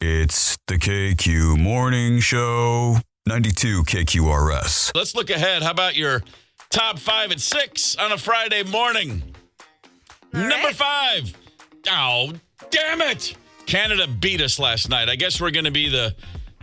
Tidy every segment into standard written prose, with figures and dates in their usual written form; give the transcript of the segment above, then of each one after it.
It's the KQ Morning Show, 92 KQRS. Let's look ahead. How about your top 5 at 6 on a Friday morning? Number 5. Oh, damn it. Canada beat us last night. I guess we're going to be the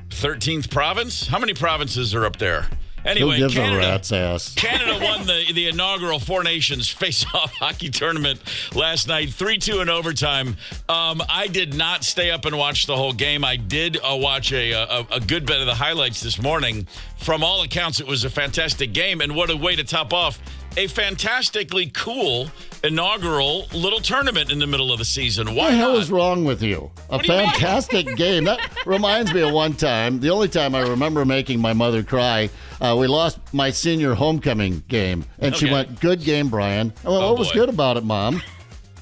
13th province. How many provinces are up there? Anyway, Who gives a rat's ass? Canada won the inaugural Four Nations face-off hockey tournament last night, 3-2 in overtime. I did not stay up and watch the whole game. I did watch a good bit of the highlights this morning. From all accounts, it was a fantastic game, and what a way to top off a fantastically cool inaugural little tournament in the middle of the season. Why What the hell not? is wrong with you? A What do you mean? fantastic game. That reminds me of one time, the only time I remember making my mother cry. We lost my senior homecoming game, and she Okay. went, "Good game, Brian." I went, "What was boy. good about it, Mom?"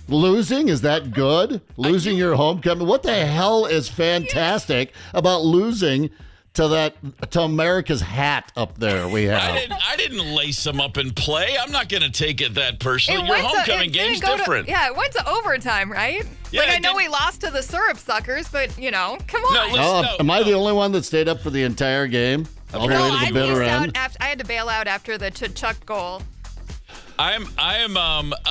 Losing? Is that good? Losing your homecoming? What the hell is fantastic about losing to America's hat up there we have? I didn't lace them up and play. I'm not going to take it that personally. It Your went to- homecoming it didn't game's go to- different. it went to overtime, right? Yeah, I it know did. we lost to the syrup suckers, but, come No, on. listen, Oh, am I the only one that stayed up for the entire game? All the way to I the bitter missed out end? I had to bail out after the Chuck goal.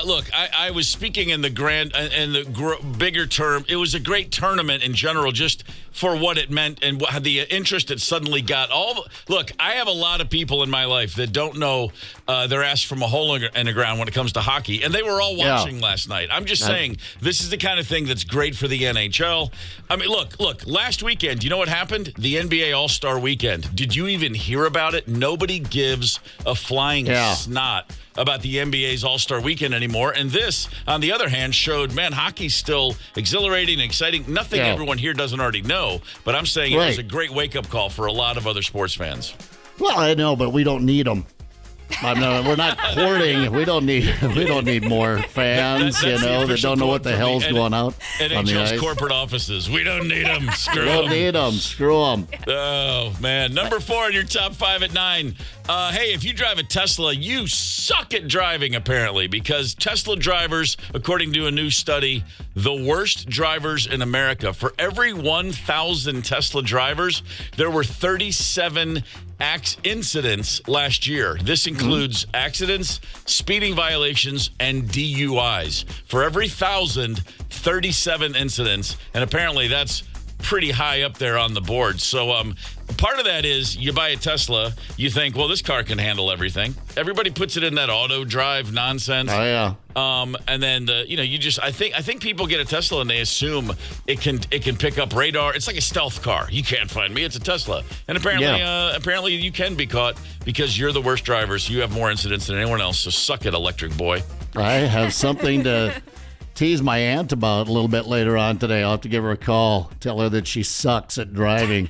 Look, I was speaking in the bigger term. It was a great tournament in general, just for what it meant and the interest it suddenly got. Look, I have a lot of people in my life that don't know their ass from a hole in the ground when it comes to hockey, and they were all watching last night. I'm just saying, this is the kind of thing that's great for the NHL. I mean, look, last weekend, you know what happened? The NBA All-Star Weekend. Did you even hear about it? Nobody gives a flying snot about the NBA's All-Star Weekend anymore. And this, on the other hand, showed, man, hockey's still exhilarating and exciting. Nothing everyone here doesn't already know, but I'm saying it was a great wake-up call for a lot of other sports fans. Well, I know, but we don't need them. We're not courting. We don't need more fans, That's the that official don't know quote what the from hell's going on the NHL's ice. corporate offices. We don't need them. Screw We don't them. need them. Screw them. Oh, man. Number 4 in your top 5 at 9. Hey, if you drive a Tesla, you suck at driving, apparently, because Tesla drivers, according to a new study, the worst drivers in America. For every 1,000 Tesla drivers, there were 37 incidents last year. This includes accidents, speeding violations, and DUIs. For every 1,000, 37 incidents. And apparently that's pretty high up there on the board. So part of that is you buy a Tesla, you think, well, this car can handle everything. Everybody puts it in that auto drive nonsense. Oh, yeah. And then I think people get a Tesla and they assume it can pick up radar. It's like a stealth car. You can't find me. It's a Tesla. And apparently you can be caught because you're the worst drivers. You have more incidents than anyone else. So suck it, electric boy. I have something to tease my aunt about a little bit later on today. I'll have to give her a call. Tell her that she sucks at driving.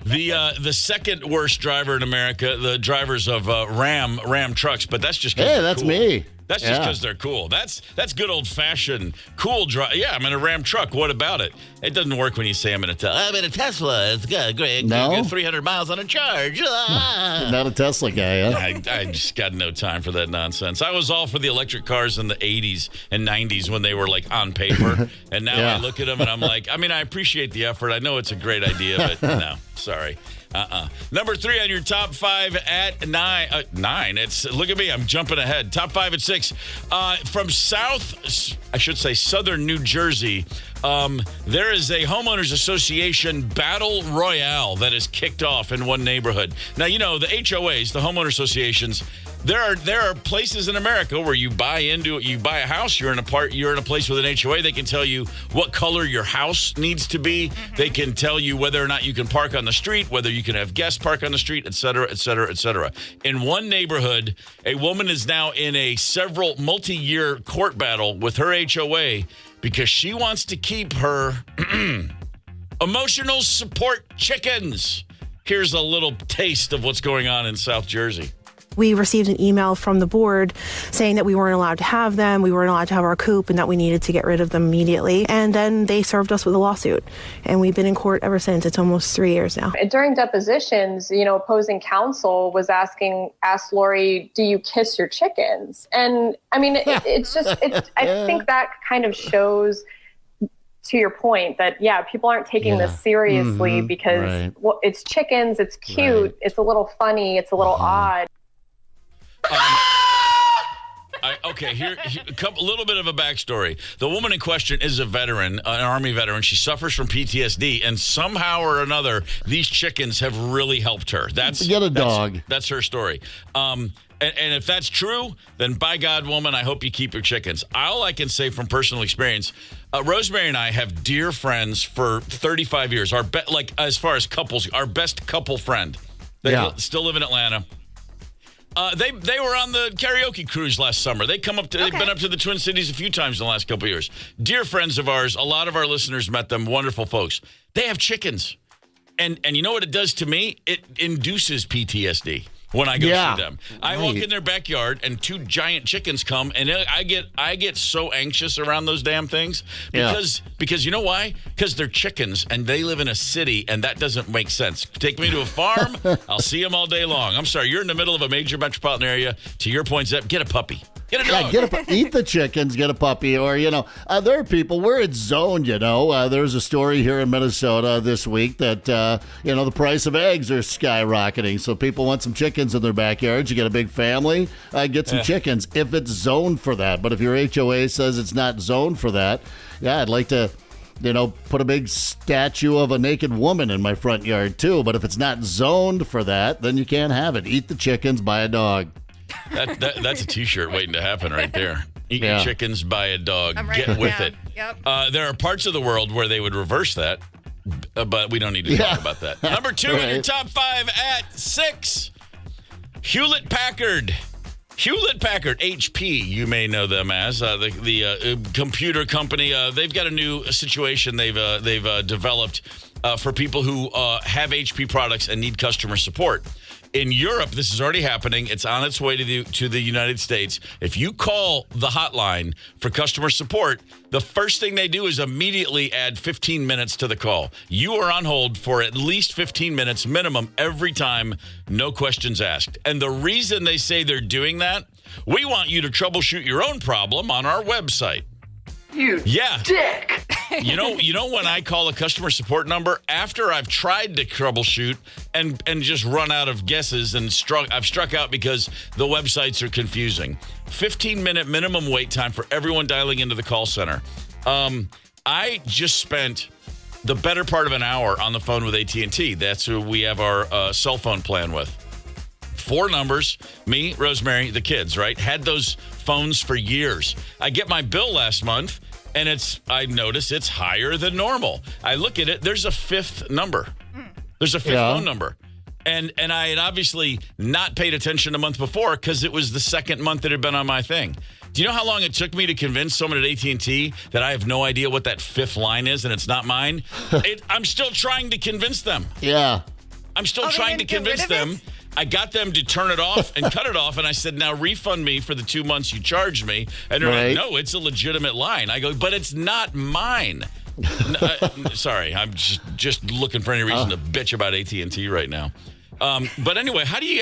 The second worst driver in America, the drivers of Ram trucks, but that's just 'cause Hey, they're that's cool. me. That's just because they're cool. That's good old-fashioned cool drive. Yeah, I'm in a Ram truck. What about it? It doesn't work when you say I'm in a Tesla. I'm in a Tesla. It's got great. No? 300 miles on a charge. Not a Tesla guy, huh? I just got no time for that nonsense. I was all for the electric cars in the 80s and 90s when they were like on paper. And now I look at them and I'm like, I mean, I appreciate the effort. I know it's a great idea, but no, sorry. Number 3 on your top 5 at 9. 9. Look at me. I'm jumping ahead. Top 5 at 6. From southern New Jersey, there is a homeowners association battle royale that is kicked off in one neighborhood. Now, the HOAs, the homeowner associations, there are places in America where you buy a house, you're in a place with an HOA. They can tell you what color your house needs to be. They can tell you whether or not you can park on the street, whether you can have guests park on the street, et cetera, et cetera, et cetera. In one neighborhood, a woman is now in a multi-year court battle with her HOA because she wants to keep her emotional support chickens. Here's a little taste of what's going on in South Jersey. We received an email from the board saying that we weren't allowed to have them, we weren't allowed to have our coop, and that we needed to get rid of them immediately. And then they served us with a lawsuit. And we've been in court ever since. It's almost 3 years now. During depositions, opposing counsel was asked Lori, do you kiss your chickens? And I mean, I think that kind of shows to your point that, people aren't taking this seriously because it's chickens, it's cute, it's a little funny, it's a little odd. Here a little bit of a backstory. The woman in question is a veteran, an Army veteran. She suffers from PTSD, and somehow or another, these chickens have really helped her. Get a dog. That's her story. And if that's true, then by God, woman, I hope you keep your chickens. All I can say from personal experience, Rosemary and I have dear friends for 35 years. As far as couples, our best couple friend. They still live in Atlanta. They were on the karaoke cruise last summer. They've been up to the Twin Cities a few times in the last couple of years. Dear friends of ours, a lot of our listeners met them, wonderful folks. They have chickens. And you know what it does to me? It induces PTSD when I go see them. I walk in their backyard and two giant chickens come, and I get so anxious around those damn things because you know why? Because they're chickens and they live in a city, and that doesn't make sense. Take me to a farm, I'll see them all day long. I'm sorry, you're in the middle of a major metropolitan area. To your point, Zep, get a puppy. Get a dog. Eat the chickens, get a puppy, or, there are people where it's zoned, There's a story here in Minnesota this week that, the price of eggs are skyrocketing. So people want some chickens in their backyards. You get a big family, get some chickens if it's zoned for that. But if your HOA says it's not zoned for that, I'd like to, put a big statue of a naked woman in my front yard too. But if it's not zoned for that, then you can't have it. Eat the chickens, buy a dog. That's a T-shirt waiting to happen right there. Eating chickens, buy a dog. Get with it. Yep. There are parts of the world where they would reverse that, but we don't need to talk about that. Number 2 in your top 5 at 6, Hewlett-Packard. Hewlett-Packard, HP, you may know them as the computer company. They've got a new situation they've developed for people who have HP products and need customer support. In Europe, this is already happening. It's on its way to the United States. If you call the hotline for customer support, the first thing they do is immediately add 15 minutes to the call. You are on hold for at least 15 minutes minimum every time, no questions asked. And the reason they say they're doing that, we want you to troubleshoot your own problem on our website. You dick. You know when I call a customer support number after I've tried to troubleshoot and just run out of guesses and I've struck out because the websites are confusing. 15-minute minimum wait time for everyone dialing into the call center. I just spent the better part of an hour on the phone with AT&T. That's who we have our cell phone plan with. 4 numbers, me, Rosemary, the kids, right? Had those phones for years. I get my bill last month, and I notice it's higher than normal. I look at it, there's a 5th number. There's a 5th phone number. And I had obviously not paid attention a month before because it was the 2nd month it had been on my thing. Do you know how long it took me to convince someone at AT&T that I have no idea what that 5th line is and it's not mine? I'm still trying to convince them. Yeah. I'm still trying to convince them. I got them to turn it off and cut it off, and I said, now refund me for the 2 months you charged me. And they're like, no, it's a legitimate line. I go, but it's not mine. Sorry, I'm just looking for any reason to bitch about AT&T right now. But anyway, how do you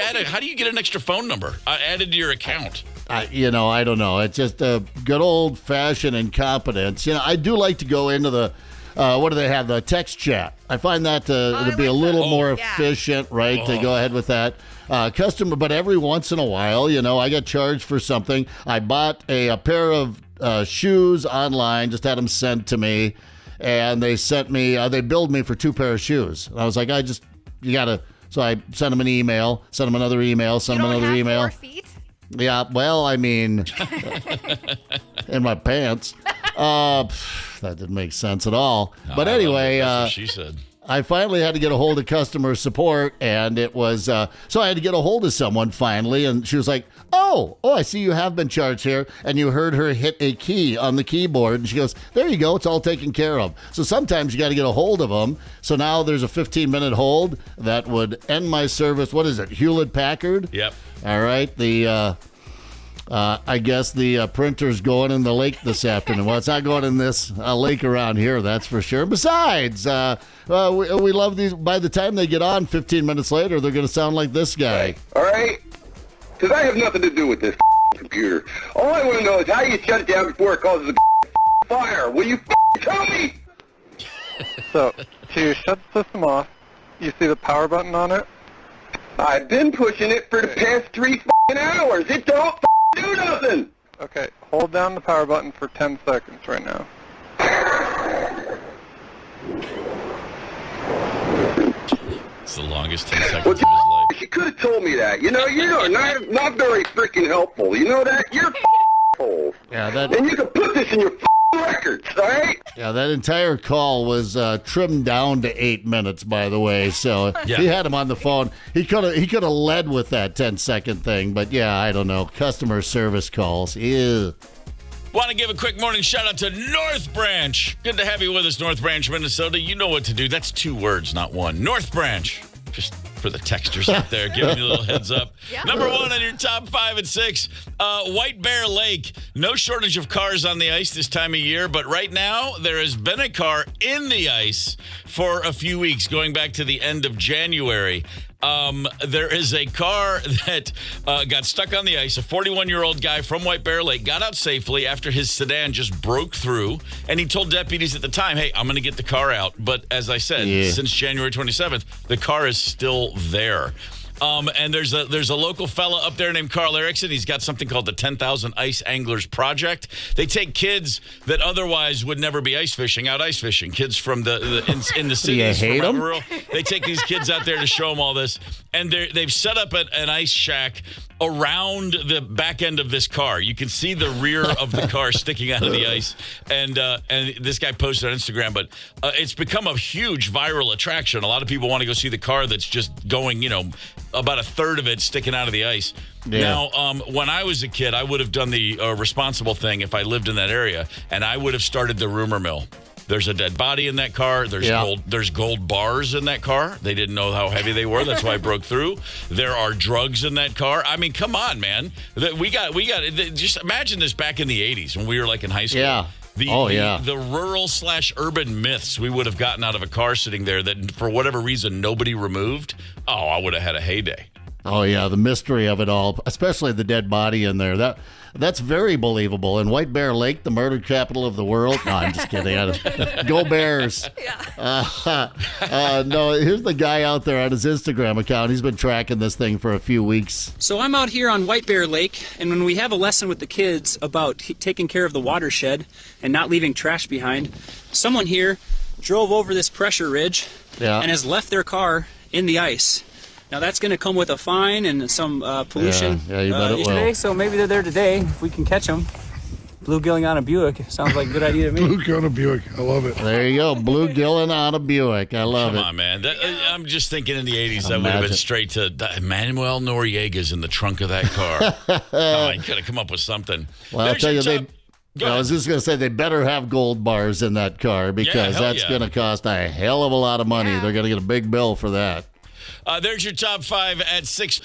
get an extra phone number added to your account? I don't know. It's just a good old-fashioned incompetence. I do like to go into the what do they have? The text chat. I find that to be a little more efficient, right? To go ahead with that. Customer, but every once in a while, I get charged for something. I bought a pair of shoes online, just had them sent to me, and they sent me, they billed me for 2 pair of shoes. And I was like, you got to, so I sent them an email, sent them another email, sent them another email. 4 feet? Yeah, well, I mean, in my pants. That didn't make sense at all. But anyway, that's what she said. I finally had to get a hold of customer support, and it was so I had to get a hold of someone finally, and she was like, oh, I see you have been charged here, and you heard her hit a key on the keyboard, and she goes, there you go, it's all taken care of. So sometimes you got to get a hold of them. So now there's a 15-minute hold that would end my service. What is it, Hewlett-Packard? Yep. All right, I guess the printer's going in the lake this afternoon. Well, it's not going in this lake around here, that's for sure. Besides, we love these. By the time they get on 15 minutes later, they're going to sound like this guy. All right? Because I have nothing to do with this computer. All I want to know is how you shut it down before it causes a fire. Will you tell me? So, to shut the system off, you see the power button on it? I've been pushing it for the past 3 hours. It don't do nothing. Okay, hold down the power button for 10 seconds right now. It's the longest 10 seconds of his life. You could have told me that. You know, you're not very freaking helpful. You know that? You're asshole. Yeah, that. And you can put this in your records, all right? Yeah, that entire call was trimmed down to 8 minutes, by the way. So he had him on the phone. He could have led with that 10-second thing, but yeah, I don't know. Customer service calls. Ew. Want to give a quick morning shout out to North Branch. Good to have you with us, North Branch, Minnesota. You know what to do. That's 2 words, not 1. North Branch. Just for the texters out there, giving you a little heads up. Yeah. Number 1 on your top 5 and 6, White Bear Lake. No shortage of cars on the ice this time of year, but right now there has been a car in the ice for a few weeks, going back to the end of January. There is a car that got stuck on the ice. A 41-year-old guy from White Bear Lake got out safely after his sedan just broke through, and he told deputies at the time, hey, I'm going to get the car out. But as I said, since January 27th, the car is still there. And there's a local fella up there named Carl Erickson. He's got something called the 10,000 Ice Anglers Project. They take kids that otherwise would never be ice fishing out ice fishing. Kids from in the cities from rural. They take these kids out there to show them all this. And they've set up an ice shack around the back end of this car. You can see the rear of the car sticking out of the ice. And this guy posted on Instagram, but it's become a huge viral attraction. A lot of people want to go see the car that's just going, about a third of it sticking out of the ice. Yeah. Now, when I was a kid, I would have done the responsible thing if I lived in that area, and I would have started the rumor mill. There's a dead body in that car. There's gold bars in that car. They didn't know how heavy they were. That's why it broke through. There are drugs in that car. I mean, come on, man. We got. Just imagine this back in the 80s when we were like in high school. Yeah. The rural/urban myths we would have gotten out of a car sitting there that for whatever reason nobody removed. Oh, I would have had a heyday. Oh, yeah, the mystery of it all, especially the dead body in there. That's very believable. And White Bear Lake, the murder capital of the world. No, I'm just kidding. Go Bears. No, here's the guy out there on his Instagram account. He's been tracking this thing for a few weeks. So I'm out here on White Bear Lake, and when we have a lesson with the kids about taking care of the watershed and not leaving trash behind, someone here drove over this pressure ridge and has left their car in the ice. Now, that's going to come with a fine and some pollution you bet it will. today, so maybe they're there today if we can catch them. Bluegilling on a Buick. Sounds like a good idea to me. Bluegill on a Buick. I love it. There you go. Bluegilling on a Buick. I love it. Come on, man. I'm just thinking in the 80s, I would have been straight to Manuel Noriega's in the trunk of that car. I could have come up with something. Well, I'll tell you, I was just going to say they better have gold bars in that car because that's going to cost a hell of a lot of money. They're going to get a big bill for that. There's your top 5 at 6.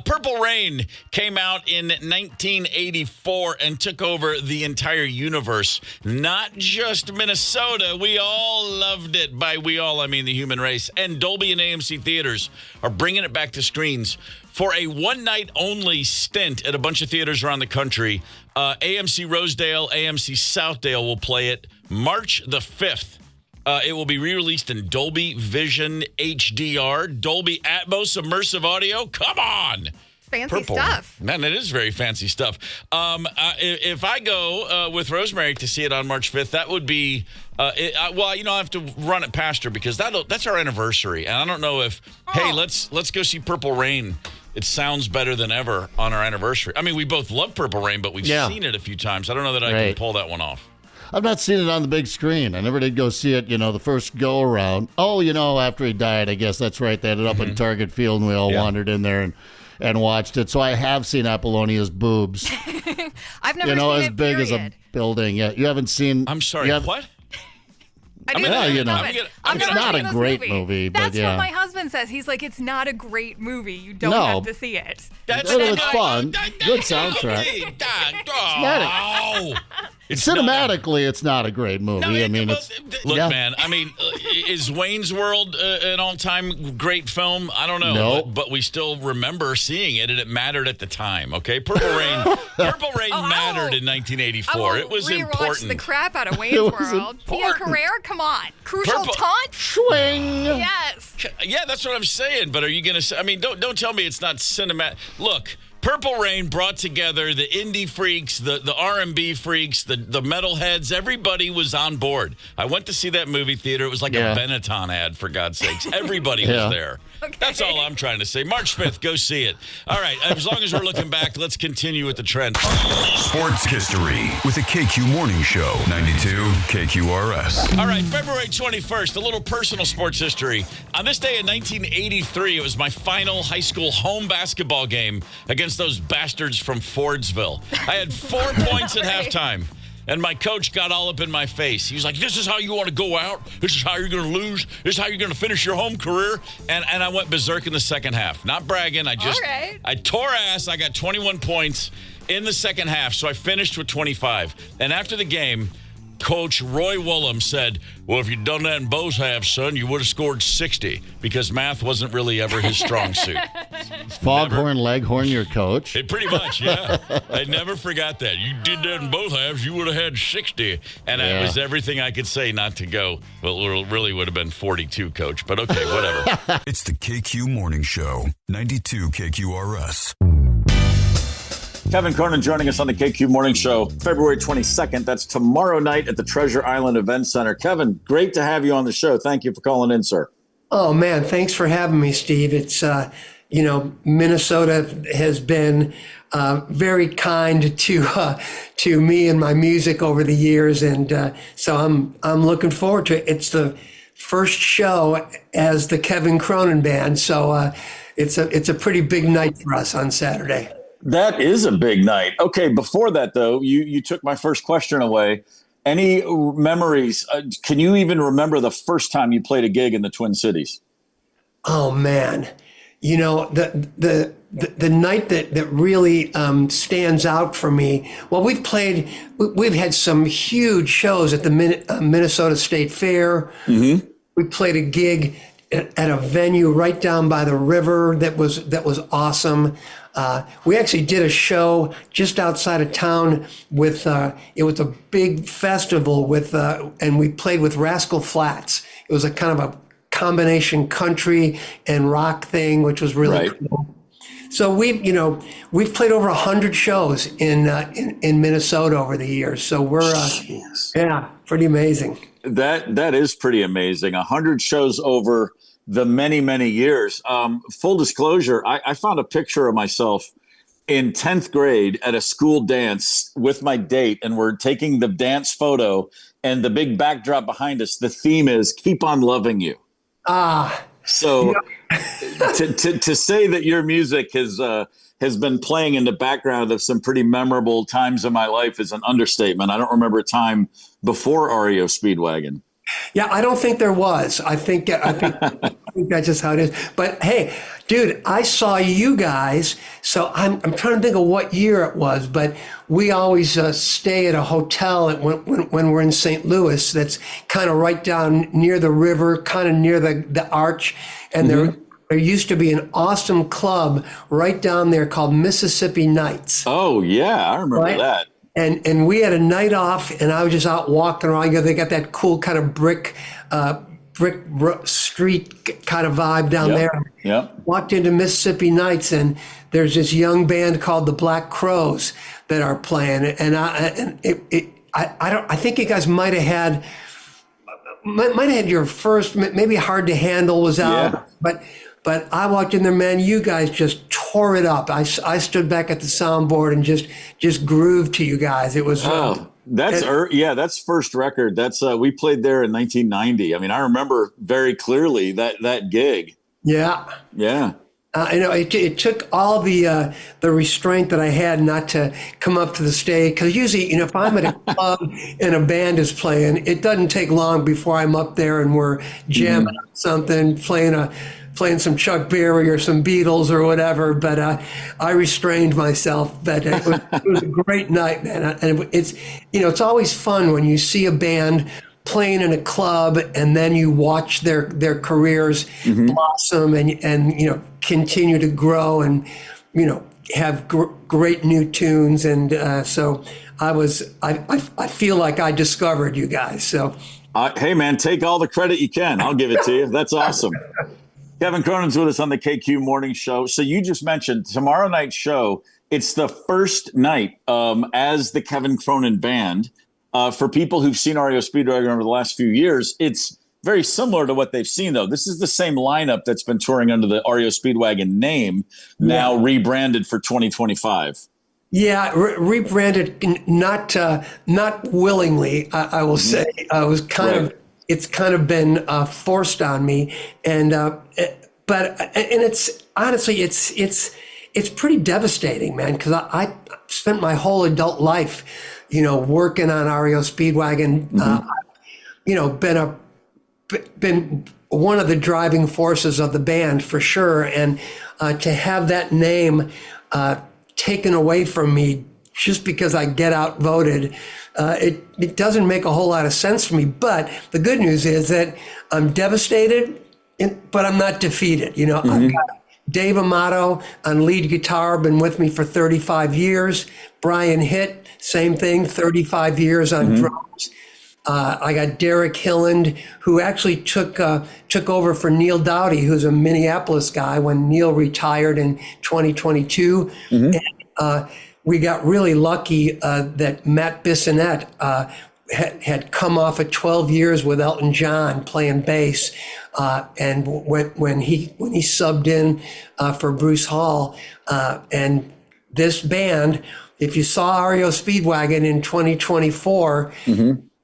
Purple Rain came out in 1984 and took over the entire universe, not just Minnesota. We all loved it. By we all, I mean the human race. And Dolby and AMC theaters are bringing it back to screens for a one-night-only stint at a bunch of theaters around the country. AMC Rosedale, AMC Southdale will play it March the 5th. It will be re-released in Dolby Vision HDR, Dolby Atmos immersive audio. Come on. Fancy stuff. Man, it is very fancy stuff. If I go with Rosemary to see it on March 5th, that would be, I have to run it past her because that's our anniversary. And I don't know if, hey, let's go see Purple Rain. It sounds better than ever on our anniversary. I mean, we both love Purple Rain, but we've seen it a few times. I don't know that I can pull that one off. I've not seen it on the big screen. I never did go see it, the first go around. Oh, after he died, I guess that's right. They ended up in Target Field, and we all wandered in there and watched it. So I have seen Apollonia's boobs. I've never seen it, as big as a building. Yeah, you haven't seen... I'm sorry, what? It's not a great movie, but that's what my husband says. He's like, it's not a great movie. You don't have to see it. It's fun. Good soundtrack. Cinematically, it's not a great movie. No, I mean, look, man. I mean, is Wayne's World an all-time great film? I don't know, Nope. but we still remember seeing it, and it mattered at the time. Okay, Purple Rain mattered in 1984. It was important. The crap out of Wayne's World. Theo Carrere, come on, crucial taunt, swing. Yes. Yeah, that's what I'm saying. But are you gonna say? I mean, don't tell me it's not cinematic. Look. Purple Rain brought together the indie freaks, the R&B freaks, the metalheads. Everybody was on board. I went to see that movie theater. It was like a Benetton ad, for God's sakes. Everybody was there. Okay. That's all I'm trying to say. March 5th, go see it. All right, as long as we're looking back, let's continue with the trend. Sports history with the KQ Morning Show, 92 KQRS. All right, February 21st, a little personal sports history. On this day in 1983, it was my final high school home basketball game against those bastards from Fordsville. I had 4 points at halftime. And my coach got all up in my face. He was like, this is how you want to go out? This is how you're going to lose? This is how you're going to finish your home career? And I went berserk in the second half. Not bragging. I tore ass. I got 21 points in the second half. So I finished with 25. And after the game, Coach Roy Woolham said, well, if you'd done that in both halves, son, you would have scored 60 because math wasn't really ever his strong suit. Foghorn Leghorn, your coach? Pretty much, yeah. I never forgot that. You did that in both halves, you would have had 60. And it was everything I could say not to go. Well, it really would have been 42, Coach. But okay, whatever. It's the KQ Morning Show, 92 KQRS. Kevin Cronin joining us on the KQ Morning Show, February 22nd. That's tomorrow night at the Treasure Island Event Center. Kevin, great to have you on the show. Thank you for calling in, sir. Oh, man, thanks for having me, Steve. It's, Minnesota has been very kind to me and my music over the years. And so I'm looking forward to it. It's the first show as the Kevin Cronin Band. So it's a pretty big night for us on Saturday. That is a big night. Okay, before that, though, you took my first question away. Any memories? Can you even remember the first time you played a gig in the Twin Cities? Oh, man. You know, the night that really stands out for me, well, we've had some huge shows at the Minnesota State Fair. Mm-hmm. We played a gig at a venue right down by the river that was awesome. We actually did a show just outside of town with it was a big festival and we played with Rascal Flatts. It was a kind of a combination country and rock thing, which was really cool. So we've played over 100 shows in Minnesota over the years. So we're pretty amazing. That is pretty amazing. 100 shows over the many, many years. Full disclosure, I found a picture of myself in 10th grade at a school dance with my date, and we're taking the dance photo, and the big backdrop behind us, the theme is Keep on Loving You. So to say that your music has been playing in the background of some pretty memorable times in my life is an understatement. I don't remember a time before REO Speedwagon. Yeah, I don't think there was. I think that's just how it is. But hey, dude, I saw you guys. So I'm trying to think of what year it was. But we always stay at a hotel when we're in St. Louis. That's kind of right down near the river, kind of near the arch. And there used to be an awesome club right down there called Mississippi Nights. Oh yeah, I remember that. And we had a night off, and I was just out walking around. They got that cool kind of brick street kind of vibe down there. Yep. Walked into Mississippi Nights, and there's this young band called the Black Crows that are playing. And I think you guys might have had your first, maybe Hard to Handle was out, But I walked in there, man, you guys just tore it up. I stood back at the soundboard and just grooved to you guys. It was that's first record. That's we played there in 1990. I mean, I remember very clearly that gig. Yeah. Yeah. It took all the restraint that I had not to come up to the stage, because usually, if I'm at a club and a band is playing, it doesn't take long before I'm up there and we're jamming on something, playing a playing some Chuck Berry or some Beatles or whatever, but I restrained myself. But it was a great night, man. And it's, it's always fun when you see a band playing in a club and then you watch their careers blossom and continue to grow and, have great new tunes. And so I feel like I discovered you guys. So. Hey, man, take all the credit you can. I'll give it to you. That's awesome. Kevin Cronin's with us on the KQ Morning Show. So you just mentioned tomorrow night's show. It's the first night as the Kevin Cronin Band. For people who've seen REO Speedwagon over the last few years, it's very similar to what they've seen, though. This is the same lineup that's been touring under the REO Speedwagon name, now rebranded for 2025. Yeah, rebranded, not willingly. I will say, it's kind of been forced on me, and it's honestly it's pretty devastating, man. Because I spent my whole adult life, working on REO Speedwagon. Been one of the driving forces of the band for sure, and to have that name taken away from me just because I get outvoted, it doesn't make a whole lot of sense to me. But the good news is that I'm devastated, but I'm not defeated. I've got Dave Amato on lead guitar, been with me for 35 years. Brian Hitt, same thing, 35 years on drums. I got Derek Hilland, who actually took over for Neil Dowdy, who's a Minneapolis guy when Neil retired in 2022. And, we got really lucky that Matt Bissonette had come off of 12 years with Elton John playing bass, and when he subbed in for Bruce Hall, and this band, if you saw REO Speedwagon in 2024.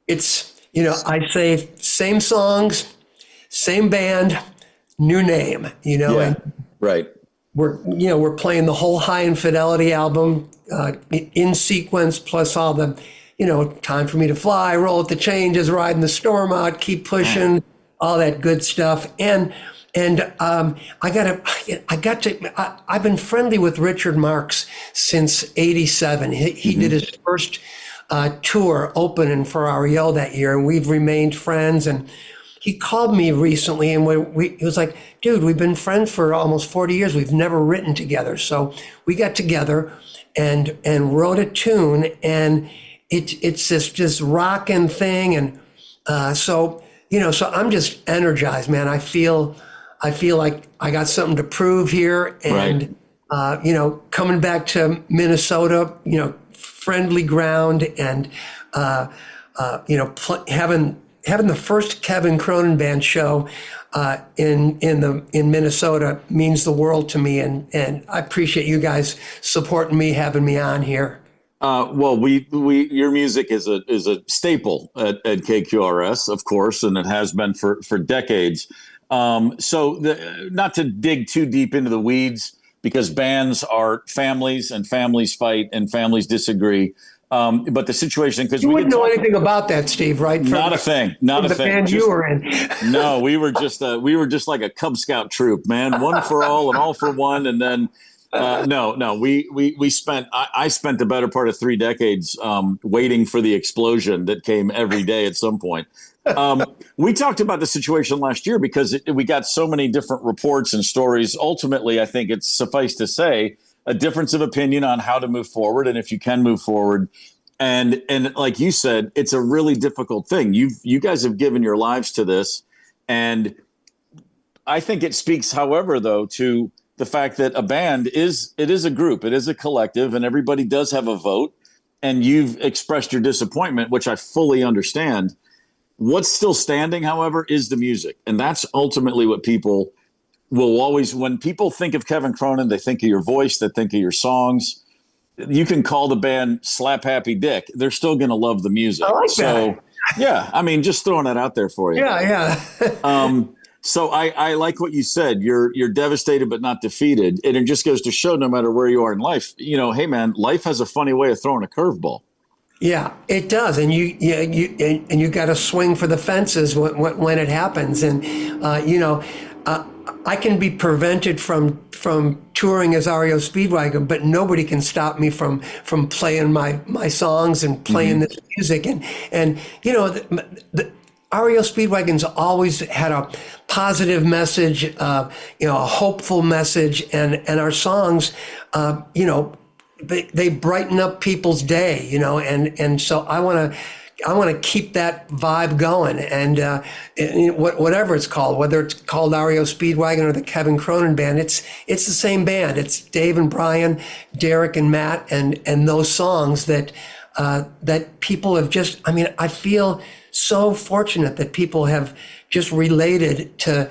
It's, I say same songs, same band, new name, and right. We're playing the whole High Infidelity album in sequence, plus all the, Time for Me to Fly, Roll Up the Changes, Riding the Storm Out, Keep Pushing, all that good stuff. And I've been friendly with Richard Marx since '87. He did his first tour opening for REO that year, and we've remained friends. And he called me recently, and he was like, dude, we've been friends for almost 40 years. We've never written together. So we got together and wrote a tune, and it's this rocking thing. And so I'm just energized, man. I feel like I got something to prove here. And, coming back to Minnesota, friendly ground, and having the first Kevin Cronin Band show in Minnesota means the world to me, and I appreciate you guys supporting me, having me on here. Well, your music is a staple at KQRS, of course, and it has been for decades. Not to dig too deep into the weeds, because bands are families, and families fight, and families disagree. But the situation, because you wouldn't know anything about that, Steve, right? Not a thing. Not a thing. The band you were in. No, we were just like a Cub Scout troop, man. One for all and all for one. And then I spent the better part of 3 decades waiting for the explosion that came every day at some point. We talked about the situation last year because we got so many different reports and stories. Ultimately, I think it's suffice to say, a difference of opinion on how to move forward, and if you can move forward. And like you said, it's a really difficult thing. You guys have given your lives to this, and I think it speaks, however, though, to the fact that a band is a group, it is a collective, and everybody does have a vote. And you've expressed your disappointment, which I fully understand. What's still standing, however, is the music, and that's ultimately what people will always, when people think of Kevin Cronin, they think of your voice, they think of your songs. You can call the band Slap Happy Dick. They're still going to love the music. I like that. Yeah, I mean, just throwing that out there for you. Yeah. So I like what you said. You're devastated but not defeated. And it just goes to show, no matter where you are in life, hey, man, life has a funny way of throwing a curveball. Yeah, it does, and you got to swing for the fences when it happens. And I can be prevented from touring as REO Speedwagon, but nobody can stop me from playing my songs and playing this music. And you know, the REO Speedwagon's always had a positive message, you know, a hopeful message, and our songs, you know, they brighten up people's day, you know, and so I want to keep that vibe going, and whatever it's called, whether it's called REO Speedwagon or the Kevin Cronin Band, it's the same band. It's Dave and Brian, Derek and Matt, and those songs that people have just. I mean, I feel so fortunate that people have just related to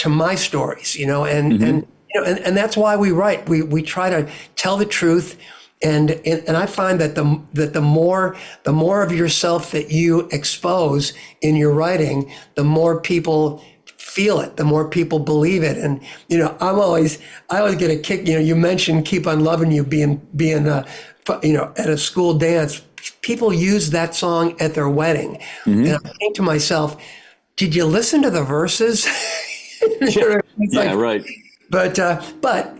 my stories, you know, and you know, and that's why we write. We try to tell the truth. And I find that the more of yourself that you expose in your writing, the more people feel it, the more people believe it. And you know, I always get a kick. You know, you mentioned "Keep on Loving You" being you know, at a school dance. People use that song at their wedding, and I think to myself, did you listen to the verses? Yeah, right. But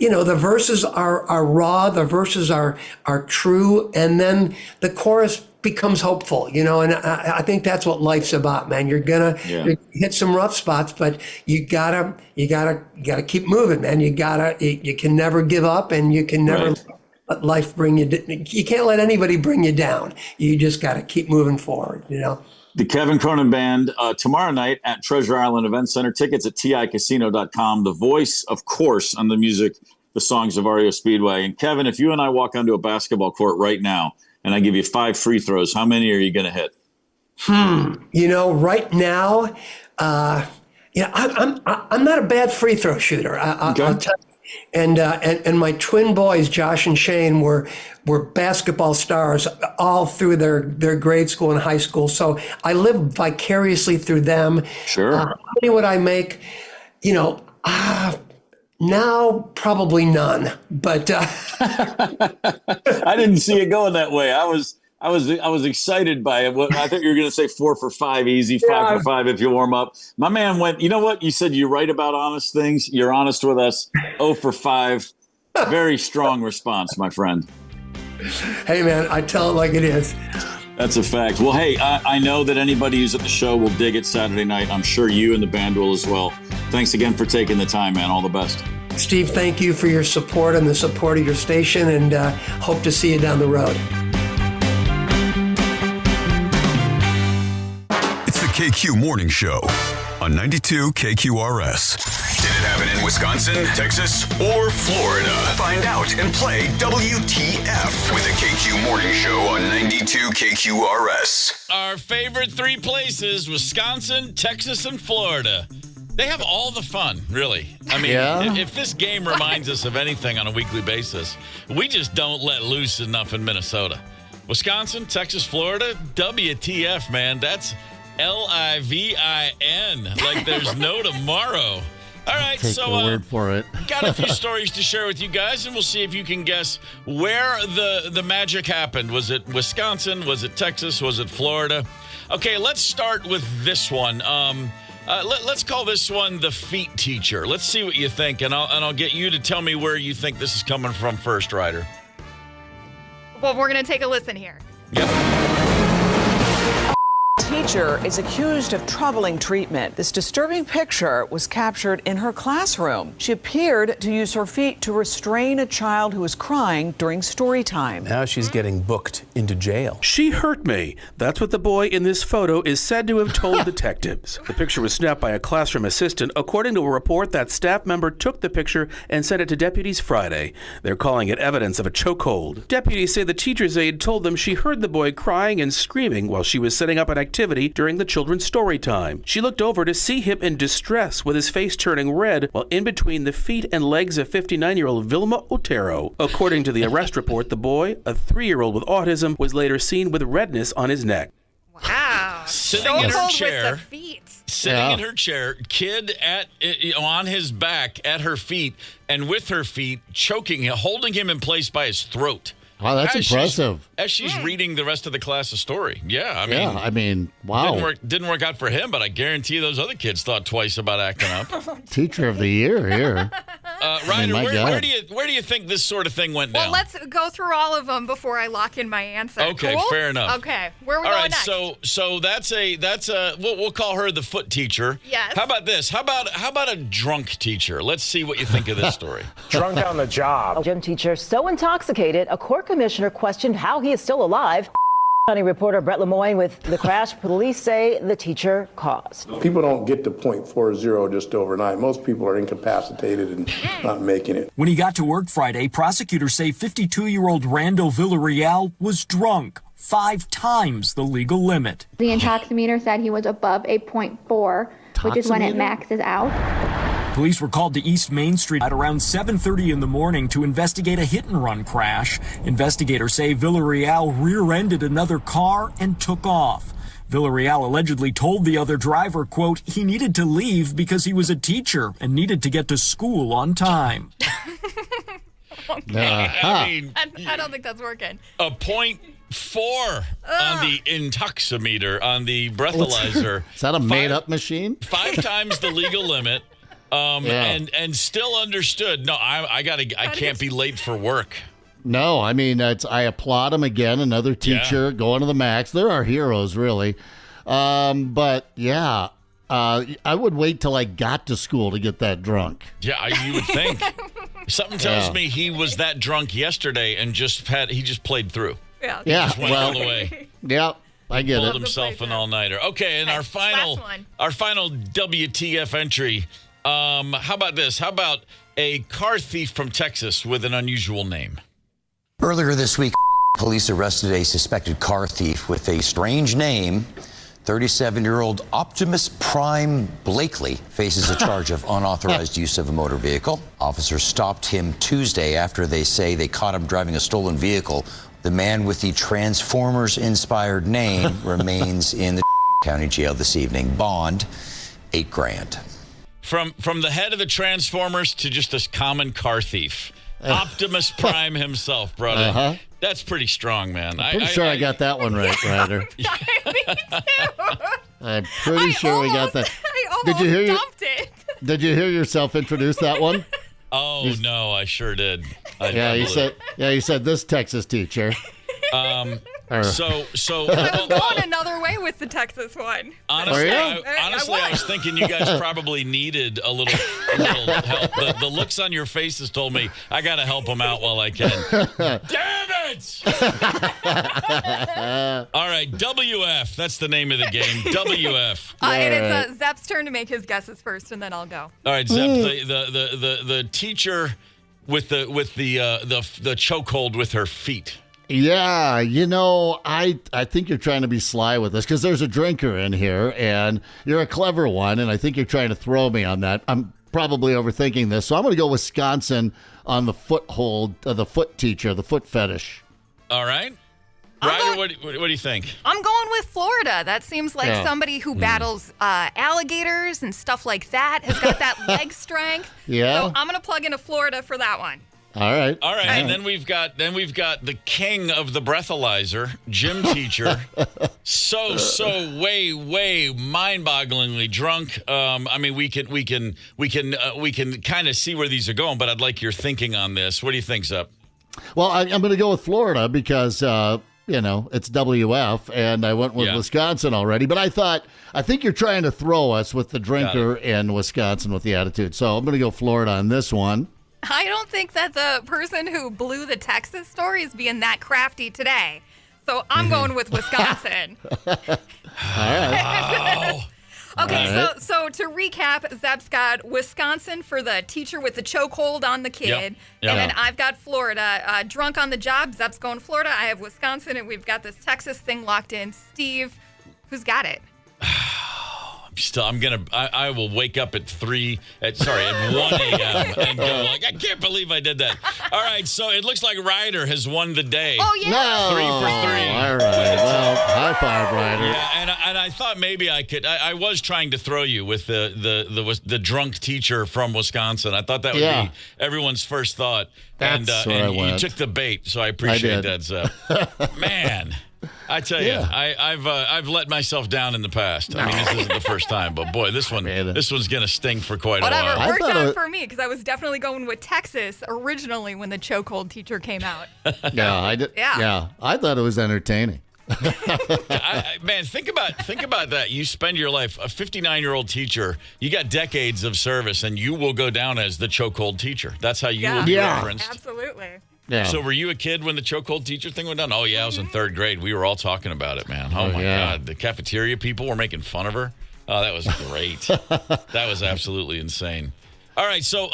you know, the verses are raw, the verses are true, and then the chorus becomes hopeful, you know, and I think that's what life's about, man. You're gonna hit some rough spots, but you gotta keep moving, man. You can never give up, and you can never let life bring you. You can't let anybody bring you down. You just gotta keep moving forward, you know. The Kevin Cronin Band tomorrow night at Treasure Island Event Center. Tickets at TICasino.com. The voice, of course, on the music, the songs of REO Speedway. And Kevin, if you and I walk onto a basketball court right now and I give you 5 free throws, how many are you going to hit? You know, right now, yeah, I'm not a bad free throw shooter. I'll tell you. And my twin boys, Josh and Shane, were basketball stars all through their grade school and high school. So I live vicariously through them. Sure. How many would I make? You know, now probably none. But I didn't see it going that way. I was excited by it. I thought you were going to say 4 for 5 easy, 5 for 5 if you warm up. My man went, you know what? You said you write about honest things. You're honest with us. 0 for 5. Very strong response, my friend. Hey, man, I tell it like it is. That's a fact. Well, hey, I know that anybody who's at the show will dig it Saturday night. I'm sure you and the band will as well. Thanks again for taking the time, man. All the best. Steve, thank you for your support and the support of your station, and hope to see you down the road. It's the KQ Morning Show on 92 KQRS. Did it happen in Wisconsin, Texas, or Florida? Find out and play WTF with the KQ Morning Show on 92 KQRS. Our favorite 3 places, Wisconsin, Texas, and Florida. They have all the fun, really. I mean, if this game reminds us of anything on a weekly basis, we just don't let loose enough in Minnesota. Wisconsin, Texas, Florida, WTF, man. That's LIVIN. Like there's no tomorrow. All right, Take so your word for it. Got a few stories to share with you guys, and we'll see if you can guess where the magic happened. Was it Wisconsin? Was it Texas? Was it Florida? Okay, let's start with this one. Let's call this one the feet teacher. Let's see what you think, and I'll get you to tell me where you think this is coming from first, Ryder. Well, we're going to take a listen here. Yep. Teacher is accused of troubling treatment. This disturbing picture was captured in her classroom. She appeared to use her feet to restrain a child who was crying during story time. Now she's getting booked into jail. She hurt me. That's what the boy in this photo is said to have told detectives. The picture was snapped by a classroom assistant. According to a report, that staff member took the picture and sent it to deputies Friday. They're calling it evidence of a chokehold. Deputies say the teacher's aide told them she heard the boy crying and screaming while she was setting up an activity during the children's story time. She looked over to see him in distress with his face turning red while in between the feet and legs of 59-year-old Vilma Otero. According to the arrest report, the boy, a 3-year-old with autism, was later seen with redness on his neck. Wow. Sitting in her chair. With the feet. Sitting in her chair, kid on his back at her feet, and with her feet choking him, holding him in place by his throat. Wow, that's impressive. As she's reading the rest of the class's story. Yeah, I mean, wow. Didn't work out for him, but I guarantee those other kids thought twice about acting up. Teacher of the year here. Ryder, where do you think this sort of thing went down? Well, let's go through all of them before I lock in my answer. Okay, cool? fair enough. Okay, where are we going next? So that's a we'll call her the foot teacher. Yes. How about this? How about a drunk teacher? Let's see what you think of this story. Drunk on the job. A gym teacher so intoxicated, a court commissioner questioned how he is still alive. County reporter Brett Lemoyne with the crash. Police say the teacher caused. People don't get to .40 just overnight. Most people are incapacitated and not making it. When he got to work Friday, prosecutors say 52-year-old Rando Villarreal was drunk 5 times the legal limit. The intoximeter said he was above a .4, which is when it maxes out. Police were called to East Main Street at around 7:30 in the morning to investigate a hit-and-run crash. Investigators say Villarreal rear-ended another car and took off. Villarreal allegedly told the other driver, quote, he needed to leave because he was a teacher and needed to get to school on time. I don't think that's working. A .4 on the intoximeter, on the breathalyzer. Is that a made-up machine? 5 times the legal limit. And still understood. No, I can't be late for work. No, I mean, I applaud him again. Another teacher going to the max. They're our heroes, really. But yeah, I would wait till I got to school to get that drunk. Yeah, you would think. Something tells me he was that drunk yesterday and he just played through. Yeah. He just went all the way. Yeah. I get Pulled it. himself an all-nighter. Okay, and our final WTF entry. How about this? How about a car thief from Texas with an unusual name? Earlier this week, police arrested a suspected car thief with a strange name. 37-year-old Optimus Prime Blakely faces a charge of unauthorized use of a motor vehicle. Officers stopped him Tuesday after they say they caught him driving a stolen vehicle. The man with the Transformers-inspired name remains in the county jail this evening. Bond, $8,000. From the head of the Transformers to just a common car thief. Optimus Prime himself brought in. That's pretty strong, man. I'm pretty sure I got that one right, Ryder. I'm pretty sure we got that. Did you hear yourself introduce that one? Oh, no, I sure did. You said this Texas teacher. So I was going another way with the Texas one. Honestly, I was thinking you guys probably needed a little help. The looks on your faces told me I got to help them out while I can. Damn it! All right, WF. That's the name of the game. WF. And it's Zepp's turn to make his guesses first, and then I'll go. All right, Zepp. The teacher with the chokehold with her feet. Yeah, I think you're trying to be sly with this because there's a drinker in here, and you're a clever one, and I think you're trying to throw me on that. I'm probably overthinking this, so I'm going to go Wisconsin on the foothold, the foot teacher, the foot fetish. All right. Ryder, what do you think? I'm going with Florida. That seems like somebody who battles alligators and stuff like that, has got that leg strength. Yeah. So I'm going to plug into Florida for that one. All right. And then we've got the king of the breathalyzer, gym teacher. so way mind-bogglingly drunk. I mean, we can kind of see where these are going, but I'd like your thinking on this. What do you think, Zup? Well, I'm going to go with Florida because it's WF, and I went with Wisconsin already. But I think you're trying to throw us with the drinker in Wisconsin with the attitude. So I'm going to go Florida on this one. I don't think that the person who blew the Texas story is being that crafty today. So I'm going with Wisconsin. All right. Okay, so to recap, Zepp's got Wisconsin for the teacher with the chokehold on the kid. Yep. And then I've got Florida. Drunk on the job, Zepp's going Florida. I have Wisconsin, and we've got this Texas thing locked in. Steve, who's got it? I will wake up at 1 a.m. and go like, I can't believe I did that. All right, so it looks like Ryder has won the day. Oh, yeah. No. 3 for 3. All right. Well, high five, Ryder. Yeah, and I thought maybe I could. I was trying to throw you with the drunk teacher from Wisconsin. I thought that would be everyone's first thought. And you took the bait, so I appreciate that, Zep. Man. I tell you, I've let myself down in the past. I mean, this isn't the first time, but boy, this one's gonna sting for quite a while. Whatever, worked out for me because I was definitely going with Texas originally when the chokehold teacher came out. Yeah, I did. Yeah, I thought it was entertaining. Man, think about that. You spend your life, a 59-year-old teacher. You got decades of service, and you will go down as the chokehold teacher. That's how you will be referenced. Absolutely. Yeah. So were you a kid when the chokehold teacher thing went down? Oh, yeah, I was in 3rd grade. We were all talking about it, man. Oh, my God. The cafeteria people were making fun of her. Oh, that was great. That was absolutely insane. All right, so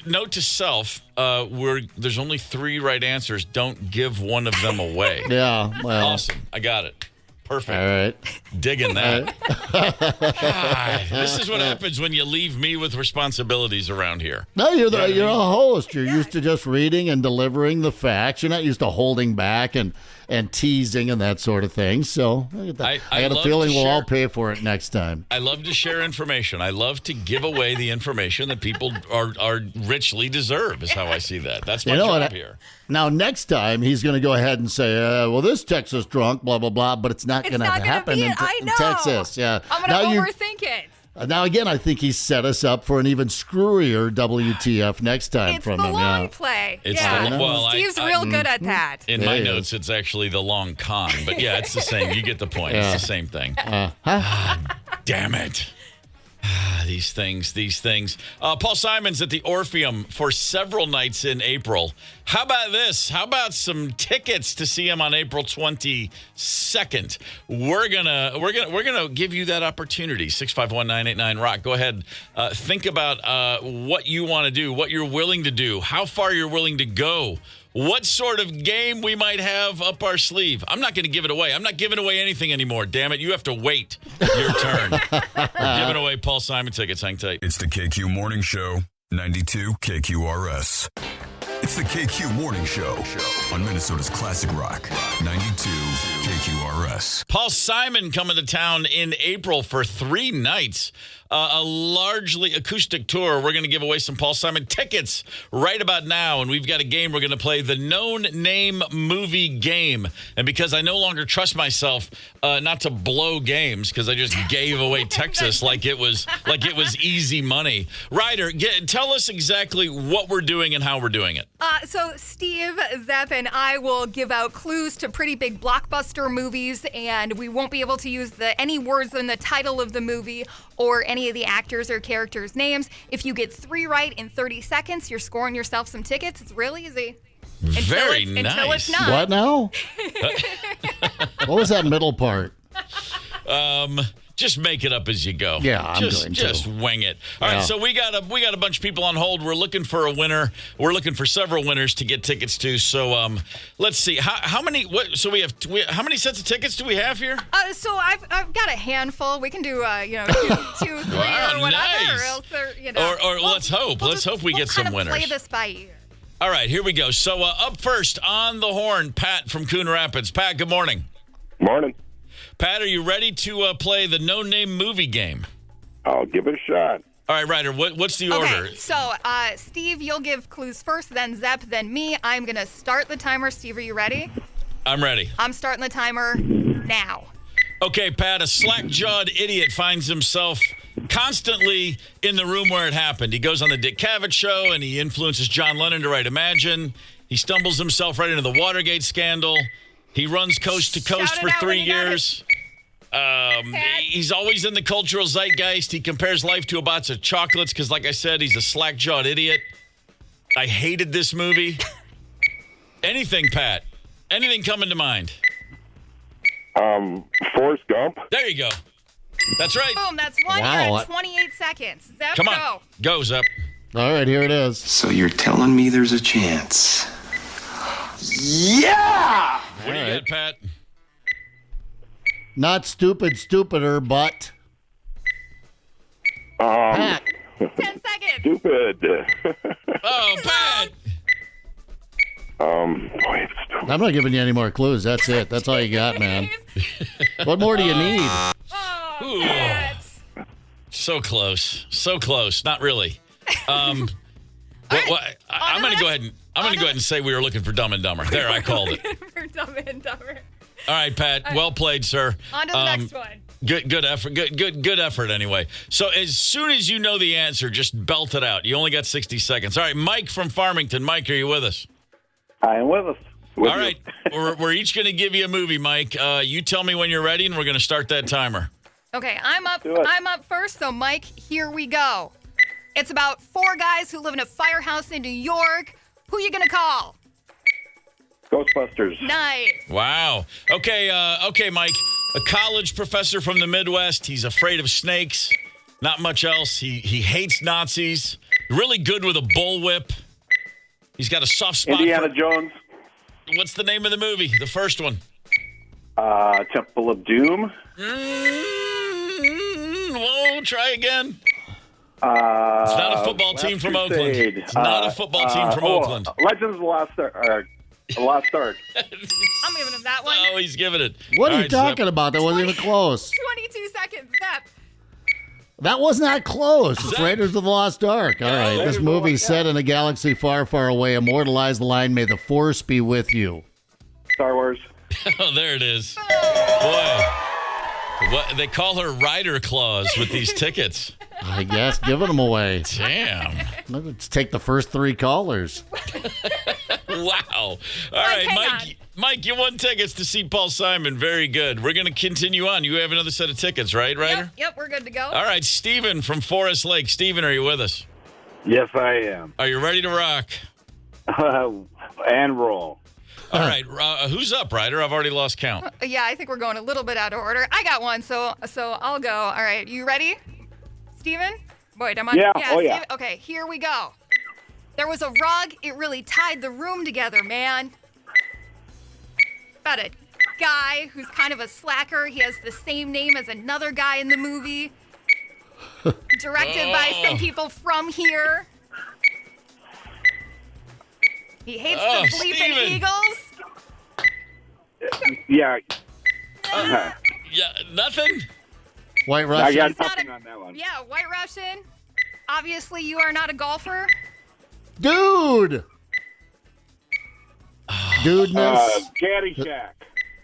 note to self, there's only 3 right answers. Don't give one of them away. Yeah, well. Awesome. I got it. Perfect. All right. Digging that. God, this is what happens when you leave me with responsibilities around here. No, you're a host. You're used to just reading and delivering the facts. You're not used to holding back and teasing and that sort of thing. So I got a feeling we'll all pay for it next time. I love to share information. I love to give away the information that people are richly deserve, is how I see that. That's my job here. Now, next time, he's going to go ahead and say, well, this Texas drunk, blah, blah, blah, but it's not going to happen in Texas. Yeah. I'm going to overthink it. Now, again, I think he set us up for an even screwier WTF next time from him. It's the long play. Steve's real good at that. In my notes, it's actually the long con. But, yeah, it's the same. You get the point. It's the same thing. Damn it. These things. Paul Simon's at the Orpheum for several nights in April. How about this? How about some tickets to see him on April 22nd? We're gonna give you that opportunity. 651-989-ROCK. Go ahead. Think about what you want to do, what you're willing to do, how far you're willing to go. What sort of game we might have up our sleeve. I'm not going to give it away. I'm not giving away anything anymore. Damn it. You have to wait your turn. We're giving away Paul Simon tickets. Hang tight. It's the KQ Morning Show, 92 KQRS. It's the KQ Morning Show on Minnesota's Classic Rock, 92 KQRS. Paul Simon coming to town in April for 3 nights. A largely acoustic tour. We're going to give away some Paul Simon tickets right about now. And we've got a game we're going to play, the Known Name Movie Game. And because I no longer trust myself not to blow games, because I just gave away Texas like it was easy money. Ryder, tell us exactly what we're doing and how we're doing it. So Steve, Zep, and I will give out clues to pretty big blockbuster movies, and we won't be able to use any words in the title of the movie or any of the actors or characters' names. If you get 3 right in 30 seconds, you're scoring yourself some tickets. It's real easy. Very nice. Until it's not. What now? What was that middle part? Just make it up as you go. Yeah, I'm going to. Just wing it. All right, so we got a bunch of people on hold. We're looking for a winner. We're looking for several winners to get tickets to. So let's see. How many? How many sets of tickets do we have here? So I've got a handful. We can do two, 3, wow, or whatever. Nice. Or let's hope. Let's hope we get some winners. Play this by ear. All right, here we go. So up first on the horn, Pat from Coon Rapids. Pat, good morning. Morning. Pat, are you ready to play the No Name Movie Game? I'll give it a shot. All right, Ryder, what's the order? Okay, so Steve, you'll give clues first, then Zep, then me. I'm going to start the timer. Steve, are you ready? I'm ready. I'm starting the timer now. Okay, Pat, a slack-jawed idiot finds himself constantly in the room where it happened. He goes on the Dick Cavett show, and he influences John Lennon to write Imagine. He stumbles himself right into the Watergate scandal. He runs coast to coast for 3 years. He's always in the cultural zeitgeist. He compares life to a box of chocolates because, like I said, he's a slack-jawed idiot. I hated this movie. Anything, Pat? Anything coming to mind? Forrest Gump. There you go. That's right. Boom, that's 1 year and 28 seconds. Zep, come on. Go, Zep. All right, here it is. So you're telling me there's a chance? Yeah! What do you got, Pat? Not stupid, stupider, but... Pat. 10 seconds. Stupid. Oh, Pat. Boy, I'm not giving you any more clues. That's it. That's all you got, man. What more do you need? Ooh. So close. So close. Not really. I'm going to go ahead and say we were looking for Dumb and Dumber. There, I called it. For Dumb and Dumber. All right, Pat. Well played, sir. On to the next one. Good effort. Good effort anyway. So as soon as you know the answer, just belt it out. You only got 60 seconds. All right, Mike from Farmington. Mike, are you with us? I am with us. All right. we're each going to give you a movie, Mike. You tell me when you're ready, and we're going to start that timer. Okay, I'm up first, so Mike, here we go. It's about 4 guys who live in a firehouse in New York. Who you going to call? Ghostbusters. Nice. Wow. Okay, Mike. A college professor from the Midwest. He's afraid of snakes. Not much else. He hates Nazis. Really good with a bullwhip. He's got a soft spot Indiana Jones. What's the name of the movie? The first one. Temple of Doom. Whoa, try again. It's not a football team from Oakland. It's not a football team from Oakland. Legends of the Lost Ark. I'm giving him that one. Oh, he's giving it. What are you talking about? That wasn't even close. 22 seconds. Zep. That was not close. It's Raiders of the Lost Ark. All right. This movie set in a galaxy far, far away. Immortalized the line, "May the Force be with you." Star Wars. Oh, there it is. Boy. What, they call her Rider Claus with these tickets. I guess giving them away. Damn. Let's take the first 3 callers. Wow. All right, Mike, you won tickets to see Paul Simon. Very good. We're going to continue on. You have another set of tickets, right, Ryder? Yep, we're good to go. All right, Steven from Forest Lake. Steven, are you with us? Yes, I am. Are you ready to rock? And roll. All right, who's up, Ryder? I've already lost count. Yeah, I think we're going a little bit out of order. I got one, so I'll go. All right, you ready, Steven? Boyd, I'm on. Yeah. Yeah, Steven. Okay, here we go. There was a rug. It really tied the room together, man. About a guy who's kind of a slacker. He has the same name as another guy in the movie. Directed by some people from here. He hates the bleeping Steven. Eagles. Yeah. Yeah, nothing? White Russian. I got nothing on that one. Yeah, White Russian. Obviously, you are not a golfer. Dude. Dudeness. Caddyshack.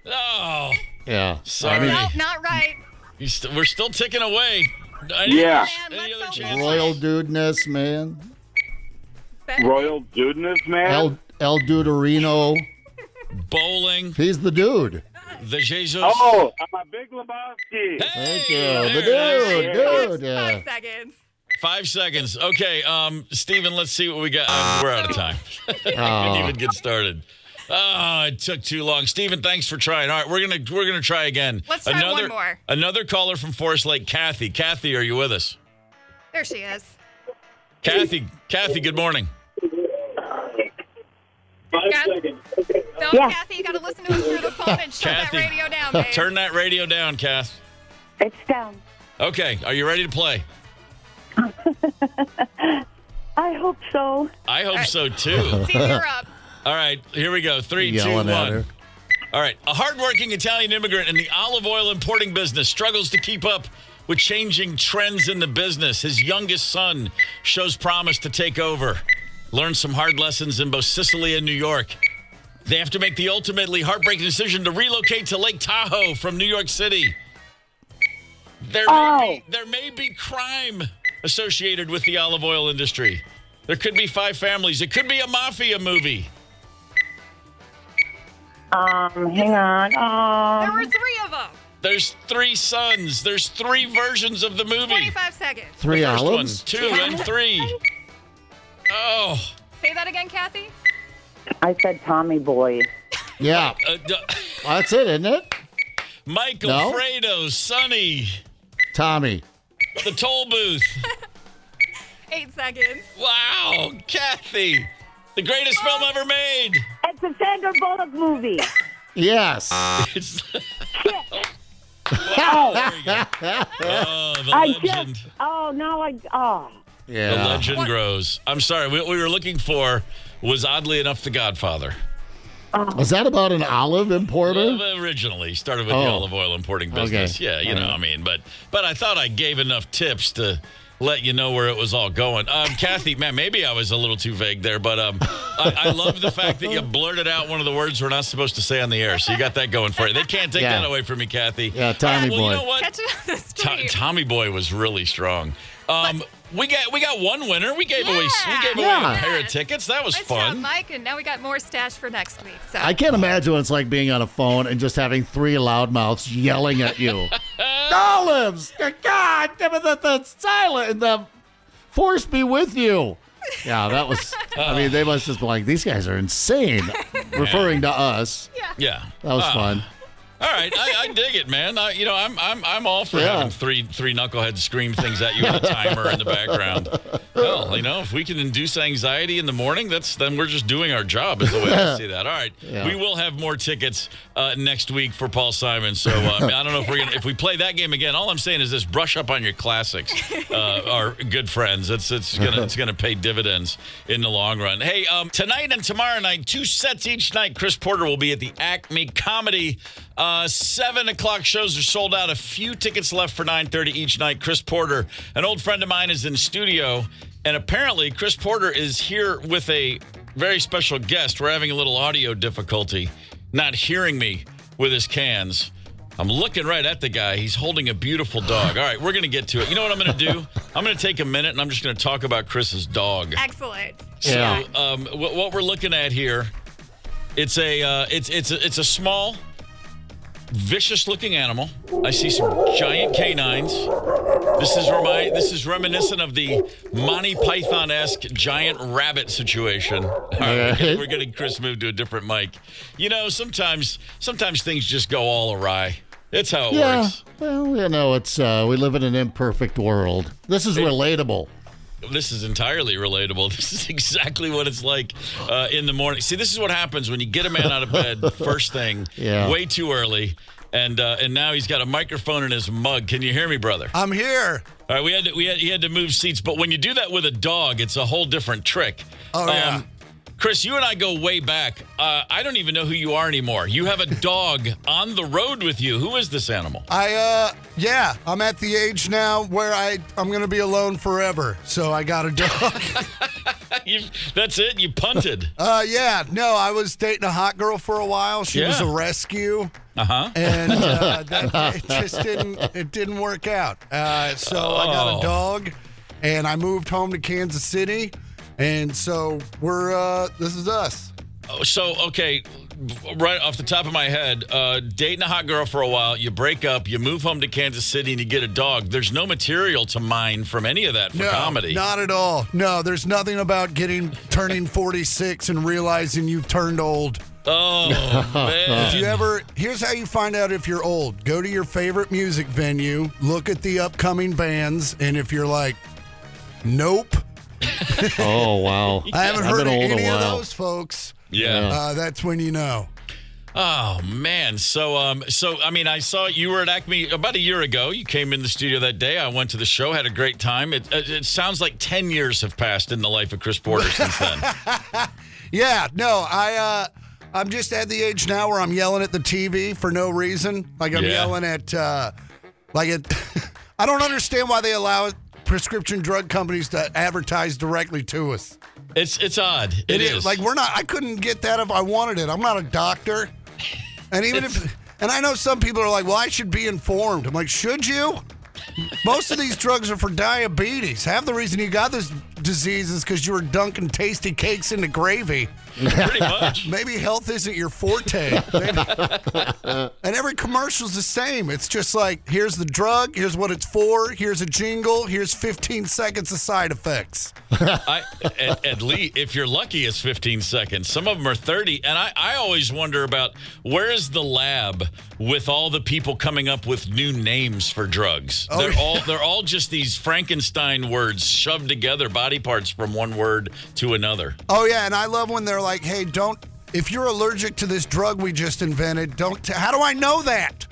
Oh. Yeah. Sorry. No, not right. We're still ticking away. Yeah. Any other chance? Royal dudeness, man. Royal Dudeness, man. El Duderino. Bowling. He's the dude. The Jesus. Oh, I'm a Big Lebowski. Thank you. The dude. Yeah. 5 seconds. 5 seconds. Okay, Steven, let's see what we got. We're out of time. I didn't even get started. Oh, it took too long. Steven, thanks for trying. All right, we're gonna try again. Let's try one more. Another caller from Forest Lake, Kathy. Kathy, are you with us? There she is. Kathy, good morning. 5 seconds. No, Yeah. Kathy, you got to listen to us through the phone and shut that Kathy. radio down, babe. Turn that radio down, Kath. It's down. Okay, are you ready to play? I hope so. I hope so too. See, you're up. All right, here we go. 3, 2, Yelling at 1. her. All right. A hardworking Italian immigrant in the olive oil importing business struggles to keep up with changing trends in the business. His youngest son shows promise to take over. Learn some hard lessons in both Sicily and New York. They have to make the ultimately heartbreaking decision to relocate to Lake Tahoe from New York City. There may be crime associated with the olive oil industry. There could be 5 families. It could be a mafia movie. Hang on. There were 3 of them. There's 3 sons. There's 3 versions of the movie. 25 seconds. 3 The first olives. 1, 2, and 3. Oh. Say that again, Kathy. I said Tommy Boy. Yeah. That's it, isn't it? Michael, No? Fredo, Sonny, Tommy. the toll booth. 8 seconds. Wow, Kathy, the greatest film ever made. It's a Sandra Bullock movie. Yes. It's Well, there we go. Oh, the legend. Yeah. The legend grows. I'm sorry. What we were looking for was, oddly enough, The Godfather. Was that about an olive importer? Well, originally started with the olive oil importing business. Okay. Yeah, you know, I mean, but I thought I gave enough tips to let you know where it was all going. Kathy, man, maybe I was a little too vague there, but I love the fact that you blurted out one of the words we're not supposed to say on the air. So you got that going for you. They can't take that away from me, Kathy. Yeah, Tommy Boy. Boy. You know what? Catch it on the street. Tommy Boy was really strong. We got one winner. We gave away a pair of tickets. That was Nice fun. job, Mike, and now we got more stash for next week. So I can't imagine what it's like being on a phone and just having three loudmouths yelling at you. Olives! God, the silent and the force be with you. Yeah, that was. I mean, they must just be like, these guys are insane, referring to us. Yeah, that was fun. All right, I dig it, man. I'm all for having three knuckleheads scream things at you with a timer in the background. Well, you know, if we can induce anxiety in the morning, then we're just doing our job. Is the way I see that. All right, we will have more tickets next week for Paul Simon. So I don't know if we play that game again. All I'm saying is this: brush up on your classics. Our good friends. It's gonna pay dividends in the long run. Hey, tonight and tomorrow night, 2 sets each night. Chris Porter will be at the Acme Comedy. 7 o'clock shows are sold out. A few tickets left for 9:30 each night. Chris Porter, an old friend of mine, is in studio, and apparently Chris Porter is here with a very special guest. We're having a little audio difficulty, not hearing me with his cans. I'm looking right at the guy. He's holding a beautiful dog. All right, we're going to get to it. You know what I'm going to do? I'm going to take a minute, and I'm just going to talk about Chris's dog. Excellent. So, what we're looking at here, it's a small, vicious-looking animal. I see some giant canines. This is reminiscent of the Monty Python-esque giant rabbit situation. All right, we're getting Chris moved to a different mic. You know, sometimes things just go all awry. It's how it works. Well, you know, it's we live in an imperfect world. This is relatable. This is entirely relatable. This is exactly what it's like in the morning. See, this is what happens when you get a man out of bed first thing, way too early, and now he's got a microphone in his mug. Can you hear me, brother? I'm here. All right, he had to move seats, but when you do that with a dog, it's a whole different trick. Oh yeah. Chris, you and I go way back. I don't even know who you are anymore. You have a dog on the road with you. Who is this animal? I'm at the age now where I'm going to be alone forever. So I got a dog. That's it? You punted? I was dating a hot girl for a while. She was a rescue. Uh-huh. And it didn't work out. So I got a dog, and I moved home to Kansas City. And so this is us. So, okay, right off the top of my head, dating a hot girl for a while, you break up, you move home to Kansas City, and you get a dog. There's no material to mine from any of that for comedy. Not at all. No, there's nothing about turning 46 and realizing you've turned old. Oh, man. Here's how you find out if you're old. Go to your favorite music venue, look at the upcoming bands, and if you're like, nope. Oh, wow. I haven't heard of any of those folks. Yeah. That's when you know. Oh, man. So, I mean, I saw you were at Acme about a year ago. You came in the studio that day. I went to the show, had a great time. It sounds like 10 years have passed in the life of Chris Porter since then. I'm just at the age now where I'm yelling at the TV for no reason. Like I'm yelling at, I don't understand why they allow prescription drug companies to advertise directly to us. It's odd. It is. Like I couldn't get that if I wanted it. I'm not a doctor. And and I know some people are like, well, I should be informed. I'm like, should you? Most of these drugs are for diabetes. Half the reason you got this disease is because you were dunking tasty cakes into gravy. Pretty much. Maybe health isn't your forte. And every commercial's the same. It's just like, here's the drug, here's what it's for, here's a jingle, here's 15 seconds of side effects. At least, if you're lucky, it's 15 seconds. Some of them are 30. And I always wonder about where is the lab with all the people coming up with new names for drugs? They're all just these Frankenstein words shoved together, body parts from one word to another. Oh, yeah, and I love when they're like, hey, if you're allergic to this drug we just invented, how do I know that?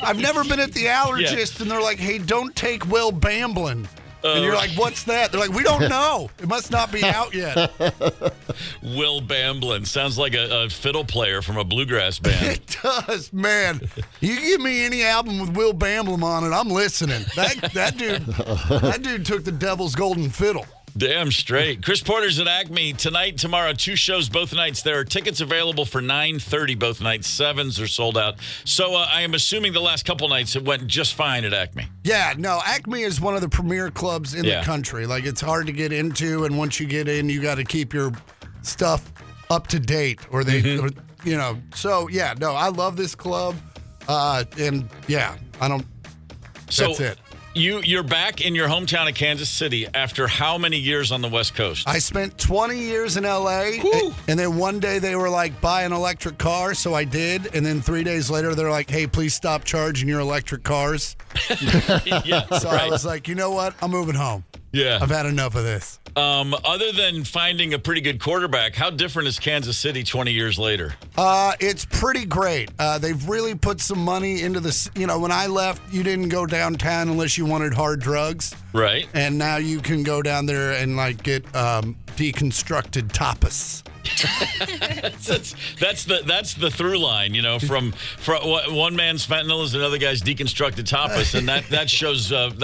I've never been at the allergist, and they're like, hey, don't take Will Bamblin'. And you're like, what's that? They're like, we don't know. It must not be out yet. Will Bamblin sounds like a fiddle player from a bluegrass band. It does, man. You give me any album with Will Bamblin on it, I'm listening. That dude took the Devil's Golden Fiddle. Damn straight. Chris Porter's at Acme tonight, tomorrow. 2 shows both nights. There are tickets available for $9.30 both nights. 7s are sold out. So I am assuming the last couple nights it went just fine at Acme. Yeah, no, Acme is one of the premier clubs in the country. Like, it's hard to get into, and once you get in, you got to keep your stuff up to date, or they, or, you know. So, yeah, no, I love this club, and, yeah, I don't, that's it. You're back in your hometown of Kansas City after how many years on the West Coast? I spent 20 years in L.A., and then one day they were like, buy an electric car, so I did, and then 3 days later they're like, hey, please stop charging your electric cars. So I was like, you know what? I'm moving home. Yeah. I've had enough of this. Other than finding a pretty good quarterback, how different is Kansas City 20 years later? It's pretty great. They've really put some money into this. You know, when I left, you didn't go downtown unless you wanted hard drugs. Right. And now you can go down there and, like, get deconstructed tapas. that's the through line, you know, from one man's fentanyl is another guy's deconstructed tapas, and that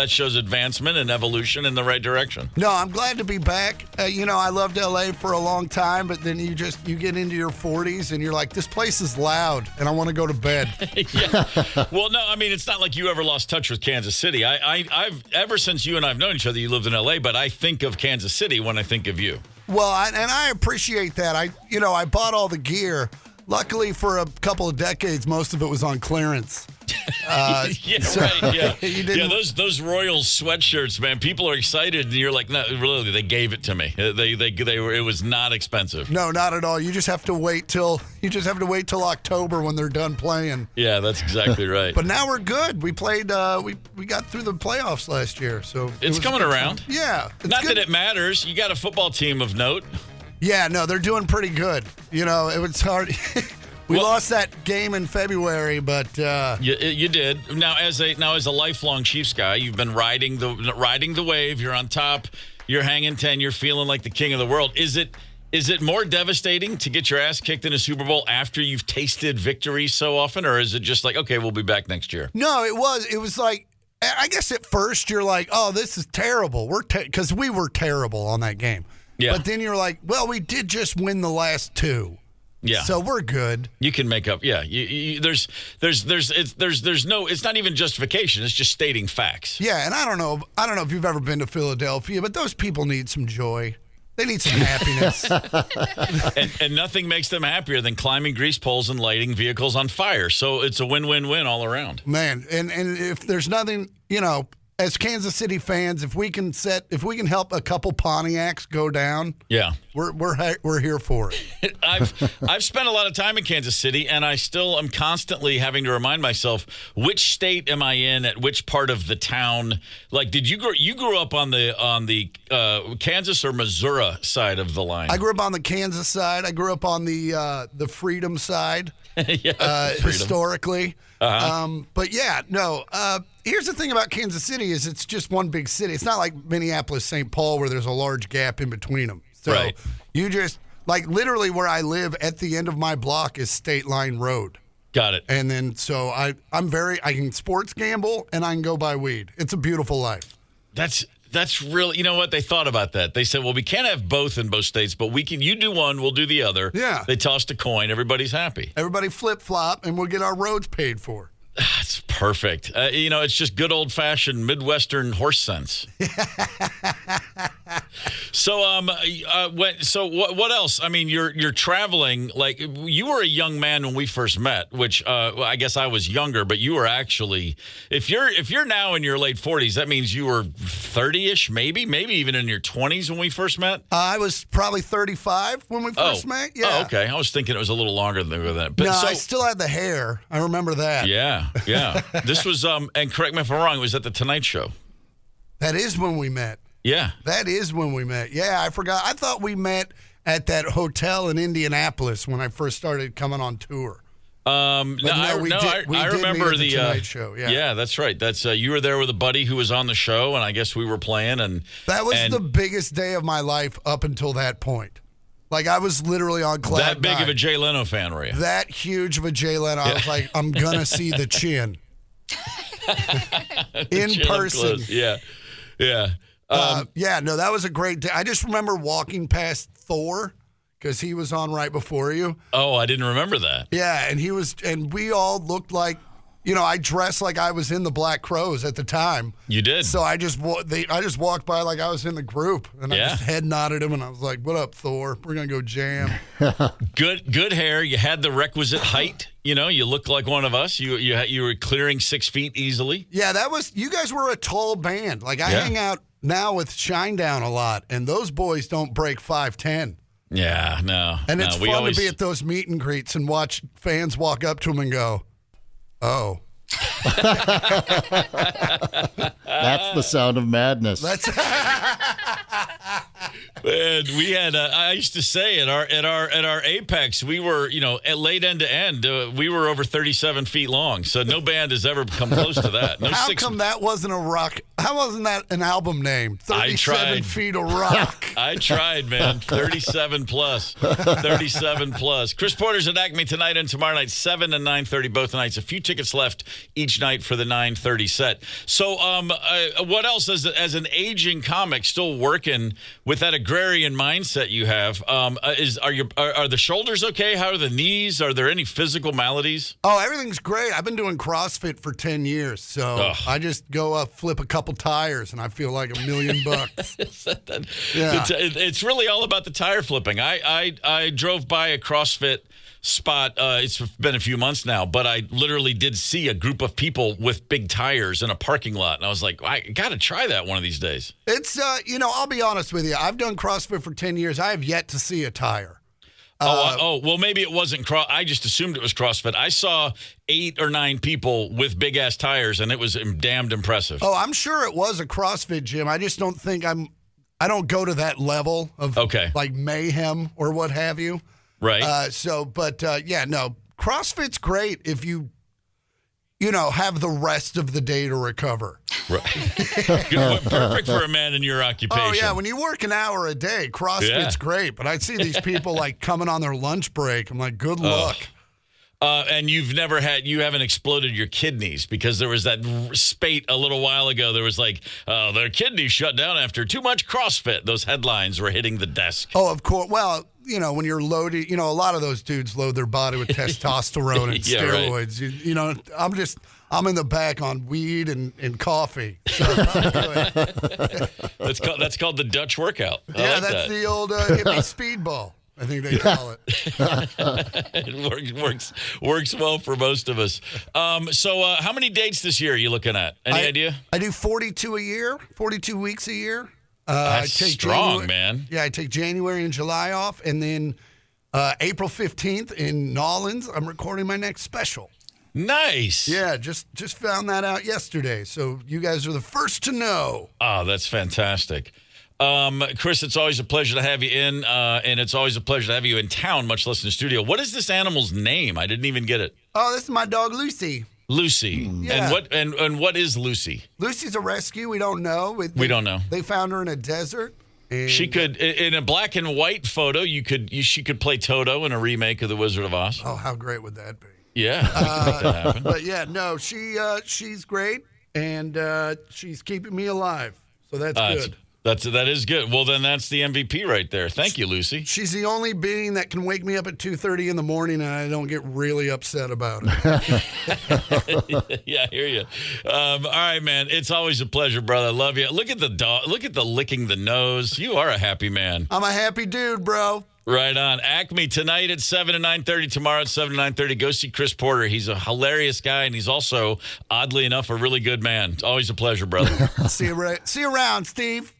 shows advancement and evolution in the right direction. No, I'm glad to be back. You know, I loved LA for a long time, but then you get into your 40s and you're like, this place is loud and I want to go to bed. Yeah. Well, no, I mean, it's not like you ever lost touch with Kansas City. I've ever since you and I've known each other, you lived in LA, but I think of Kansas City when I think of you. Well, and I appreciate that. I bought all the gear. Luckily, for a couple of decades, most of it was on clearance. Right. Yeah. Those Royals sweatshirts, man. People are excited, and you're like, no, really, they gave it to me. They were. It was not expensive. No, not at all. You just have to wait till October when they're done playing. Yeah, that's exactly right. But now we're good. We played. We got through the playoffs last year, so it's coming around. Yeah, not good. That it matters. You got a football team of note. Yeah, no, they're doing pretty good. You know, it was hard. We lost that game in February, but you did. Now, as a lifelong Chiefs guy, you've been riding the wave. You're on top. You're hanging 10. You're feeling like the king of the world. Is it more devastating to get your ass kicked in a Super Bowl after you've tasted victory so often, or is it just like, okay, we'll be back next year? No, it was like, I guess at first you're like, oh, this is terrible. Because we were terrible on that game. Yeah. But then you're like, well, we did just win the last 2. Yeah. So we're good. You can make up. Yeah. There's no. It's not even justification. It's just stating facts. Yeah, and I don't know if you've ever been to Philadelphia, but those people need some joy. They need some happiness. and nothing makes them happier than climbing grease poles and lighting vehicles on fire. So it's a win-win-win all around. Man, and if there's nothing, you know, as Kansas City fans, if we can help a couple Pontiacs go down, yeah, we're here for it. I've spent a lot of time in Kansas City, and I still am constantly having to remind myself, which state am I in at which part of the town? Like, did you grew up on the Kansas or Missouri side of the line? I grew up on the Kansas side. I grew up on the Freedom side. Yeah, historically. Uh-huh. But yeah, no. Here's the thing about Kansas City is it's just one big city. It's not like Minneapolis, St. Paul, where there's a large gap in between them. So right. You just, like, literally where I live at the end of my block is State Line Road. Got it. And then so I can sports gamble and I can go buy weed. It's a beautiful life. That's really, you know what? They thought about that. They said, well, we can't have both in both states, but you do one, we'll do the other. Yeah. They tossed a coin. Everybody's happy. Everybody flip-flop, and we'll get our roads paid for. That's perfect. It's just good old-fashioned Midwestern horse sense. So, what else? I mean, you're traveling. Like, you were a young man when we first met, which I guess I was younger, but you were actually, if you're now in your late 40s, that means you were 30-ish, maybe even in your 20s when we first met. I was probably 35 when we first met. Yeah. Oh, okay. I was thinking it was a little longer than that. But no, I still had the hair. I remember that. Yeah. This was, and correct me if I'm wrong, it was at the Tonight Show. That is when we met. Yeah. That is when we met. Yeah, I forgot. I thought we met at that hotel in Indianapolis when I first started coming on tour. I remember the Tonight Show. Yeah, that's right. That's you were there with a buddy who was on the show, and I guess we were playing. And that was the biggest day of my life up until that point. Like, I was literally on cloud That big nine. of a Jay Leno fan, were you? That huge of a Jay Leno. I was like, I'm gonna see the chin in person. Yeah. No, that was a great day. I just remember walking past Thor because he was on right before you. Oh, I didn't remember that. Yeah, and we all looked like, I dressed like I was in the Black Crowes at the time. You did. So I just walked by like I was in the group, and I just head nodded him, and I was like, "What up, Thor? We're gonna go jam." Good hair. You had the requisite height. You looked like one of us. You were clearing 6 feet easily. Yeah, you guys were a tall band. Like, I hang out now with Shinedown a lot, and those boys don't break 5'10". Yeah, no. And it's fun to be at those meet and greets and watch fans walk up to them and go, "Oh." That's the sound of madness. Man, we had. I used to say at our apex, we were, at late end to end, we were over 37 feet long. So no band has ever come close to that. No How come that wasn't a rock? How wasn't that an album name? 37 feet of rock. I tried, man. 37 plus. 37 plus. Chris Porter's at Acme tonight and tomorrow night, 7 and 9:30 both nights. A few tickets left each night for the 9:30 set. So what else as an aging comic still working with that agrarian mindset you have? Are the shoulders okay? How are the knees? Are there any physical maladies? Oh, everything's great. I've been doing CrossFit for 10 years, so I just go flip a couple tires, and I feel like $1 million. It's really all about the tire flipping. I drove by a CrossFit spot. It's been a few months now, but I literally did see a group of people with big tires in a parking lot, and I was like, I got to try that one of these days. It's, I'll be honest with you. I've done CrossFit for 10 years. I have yet to see a tire. Well, maybe it wasn't I just assumed it was CrossFit. I saw 8 or 9 people with big-ass tires, and it was damned impressive. Oh, I'm sure it was a CrossFit gym. I just don't think I don't go to that level of like mayhem or what have you. Right. CrossFit's great if you have the rest of the day to recover. Right. Perfect for a man in your occupation. Oh, yeah. When you work an hour a day, CrossFit's great. But I see these people like coming on their lunch break. I'm like, good luck. And you haven't exploded your kidneys because there was that spate a little while ago. There was like, their kidneys shut down after too much CrossFit. Those headlines were hitting the desk. Oh, of course. Well, when you're loaded, a lot of those dudes load their body with testosterone and steroids. Right. I'm in the back on weed and coffee. So that's called the Dutch workout. That's the old hippie speedball. I think they call it. It works well for most of us. So how many dates this year are you looking at? Any idea? I do 42 a year, 42 weeks a year. That's I take strong, man. Yeah, I take January and July off, and then April 15th in Nolens, I'm recording my next special. Nice. Yeah, just found that out yesterday, so you guys are the first to know. Oh, that's fantastic. Chris, it's always a pleasure to have you in, and it's always a pleasure to have you in town, much less in the studio. What is this animal's name? I didn't even get it. Oh, this is my dog, Lucy. Lucy. Yeah. And what is Lucy? Lucy's a rescue. We don't know. We don't know. They found her in a desert. And she could, in a black and white photo, she could play Toto in a remake of The Wizard of Oz. Oh, how great would that be? Yeah, make that happen. But yeah, no, she's great, and she's keeping me alive. So that's good. That is good. Well, then that's the MVP right there. Thank you, Lucy. She's the only being that can wake me up at 2:30 in the morning, and I don't get really upset about it. Yeah, I hear you. All right, man. It's always a pleasure, brother. I love you. Look at the dog. Look at the licking the nose. You are a happy man. I'm a happy dude, bro. Right on. Acme tonight at 7 and 9:30. Tomorrow at 7 and 9:30. Go see Chris Porter. He's a hilarious guy, and he's also, oddly enough, a really good man. It's always a pleasure, brother. See you around, Steve.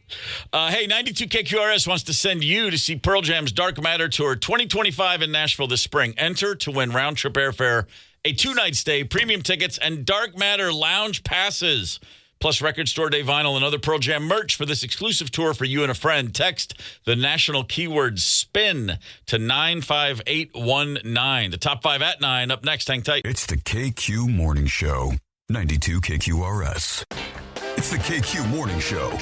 Hey, 92 KQRS wants to send you to see Pearl Jam's Dark Matter Tour 2025 in Nashville this spring. Enter to win round-trip airfare, a 2-night stay, premium tickets, and Dark Matter lounge passes. plus Record Store Day vinyl and other Pearl Jam merch for this exclusive tour for you and a friend. Text the national keyword SPIN to 95819. The top 5 at 9. Up next, hang tight. It's the KQ Morning Show, 92 KQRS. It's the KQ Morning Show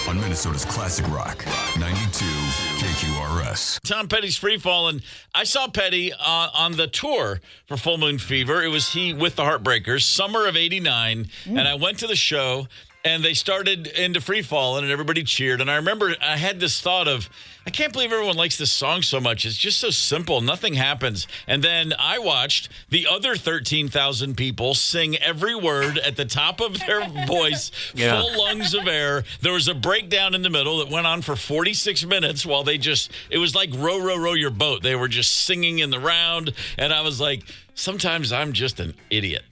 on Minnesota's Classic Rock, 92 KQRS. Tom Petty's Free Fallin'. I saw Petty on the tour for Full Moon Fever. It was he with the Heartbreakers, summer of '89, and I went to the show, and they started into Free Fallin', and everybody cheered. And I remember I had this thought of, I can't believe everyone likes this song so much. It's just so simple. Nothing happens. And then I watched the other 13,000 people sing every word at the top of their voice, full lungs of air. There was a breakdown in the middle that went on for 46 minutes while they just, it was like row, row, row your boat. They were just singing in the round. And I was like, sometimes I'm just an idiot.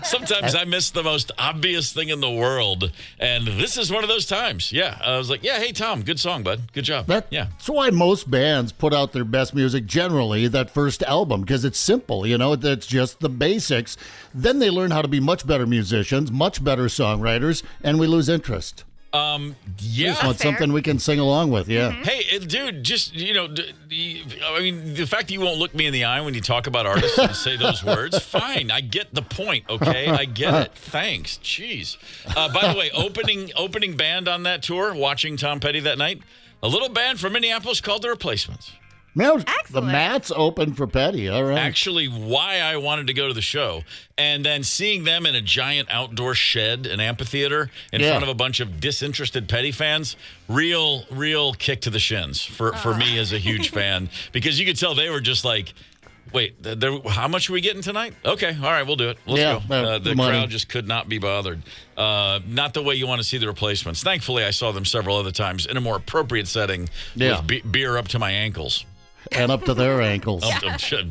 Sometimes I miss the most obvious thing in the world, and this is one of those times. Yeah, I was like, hey, Tom, good song, bud. Good job. That's why most bands put out their best music generally that first album, because it's simple, that's just the basics. Then they learn how to be much better musicians, much better songwriters, and we lose interest. Yeah. Just want something we can sing along with, Hey, dude, just, I mean, the fact that you won't look me in the eye when you talk about artists and say those words, fine. I get the point, okay? I get it. Thanks. Jeez. By the way, opening band on that tour, watching Tom Petty that night, a little band from Minneapolis called The Replacements. Man, the Mats open for Petty, all right. Actually, why I wanted to go to the show, and then seeing them in a giant outdoor shed, an amphitheater, in front of a bunch of disinterested Petty fans, real kick to the shins for me as a huge fan, because you could tell they were just like, wait, how much are we getting tonight? Okay, all right, we'll do it. Let's go. The crowd just could not be bothered. Not the way you want to see The Replacements. Thankfully, I saw them several other times in a more appropriate setting with beer up to my ankles. And up to their ankles.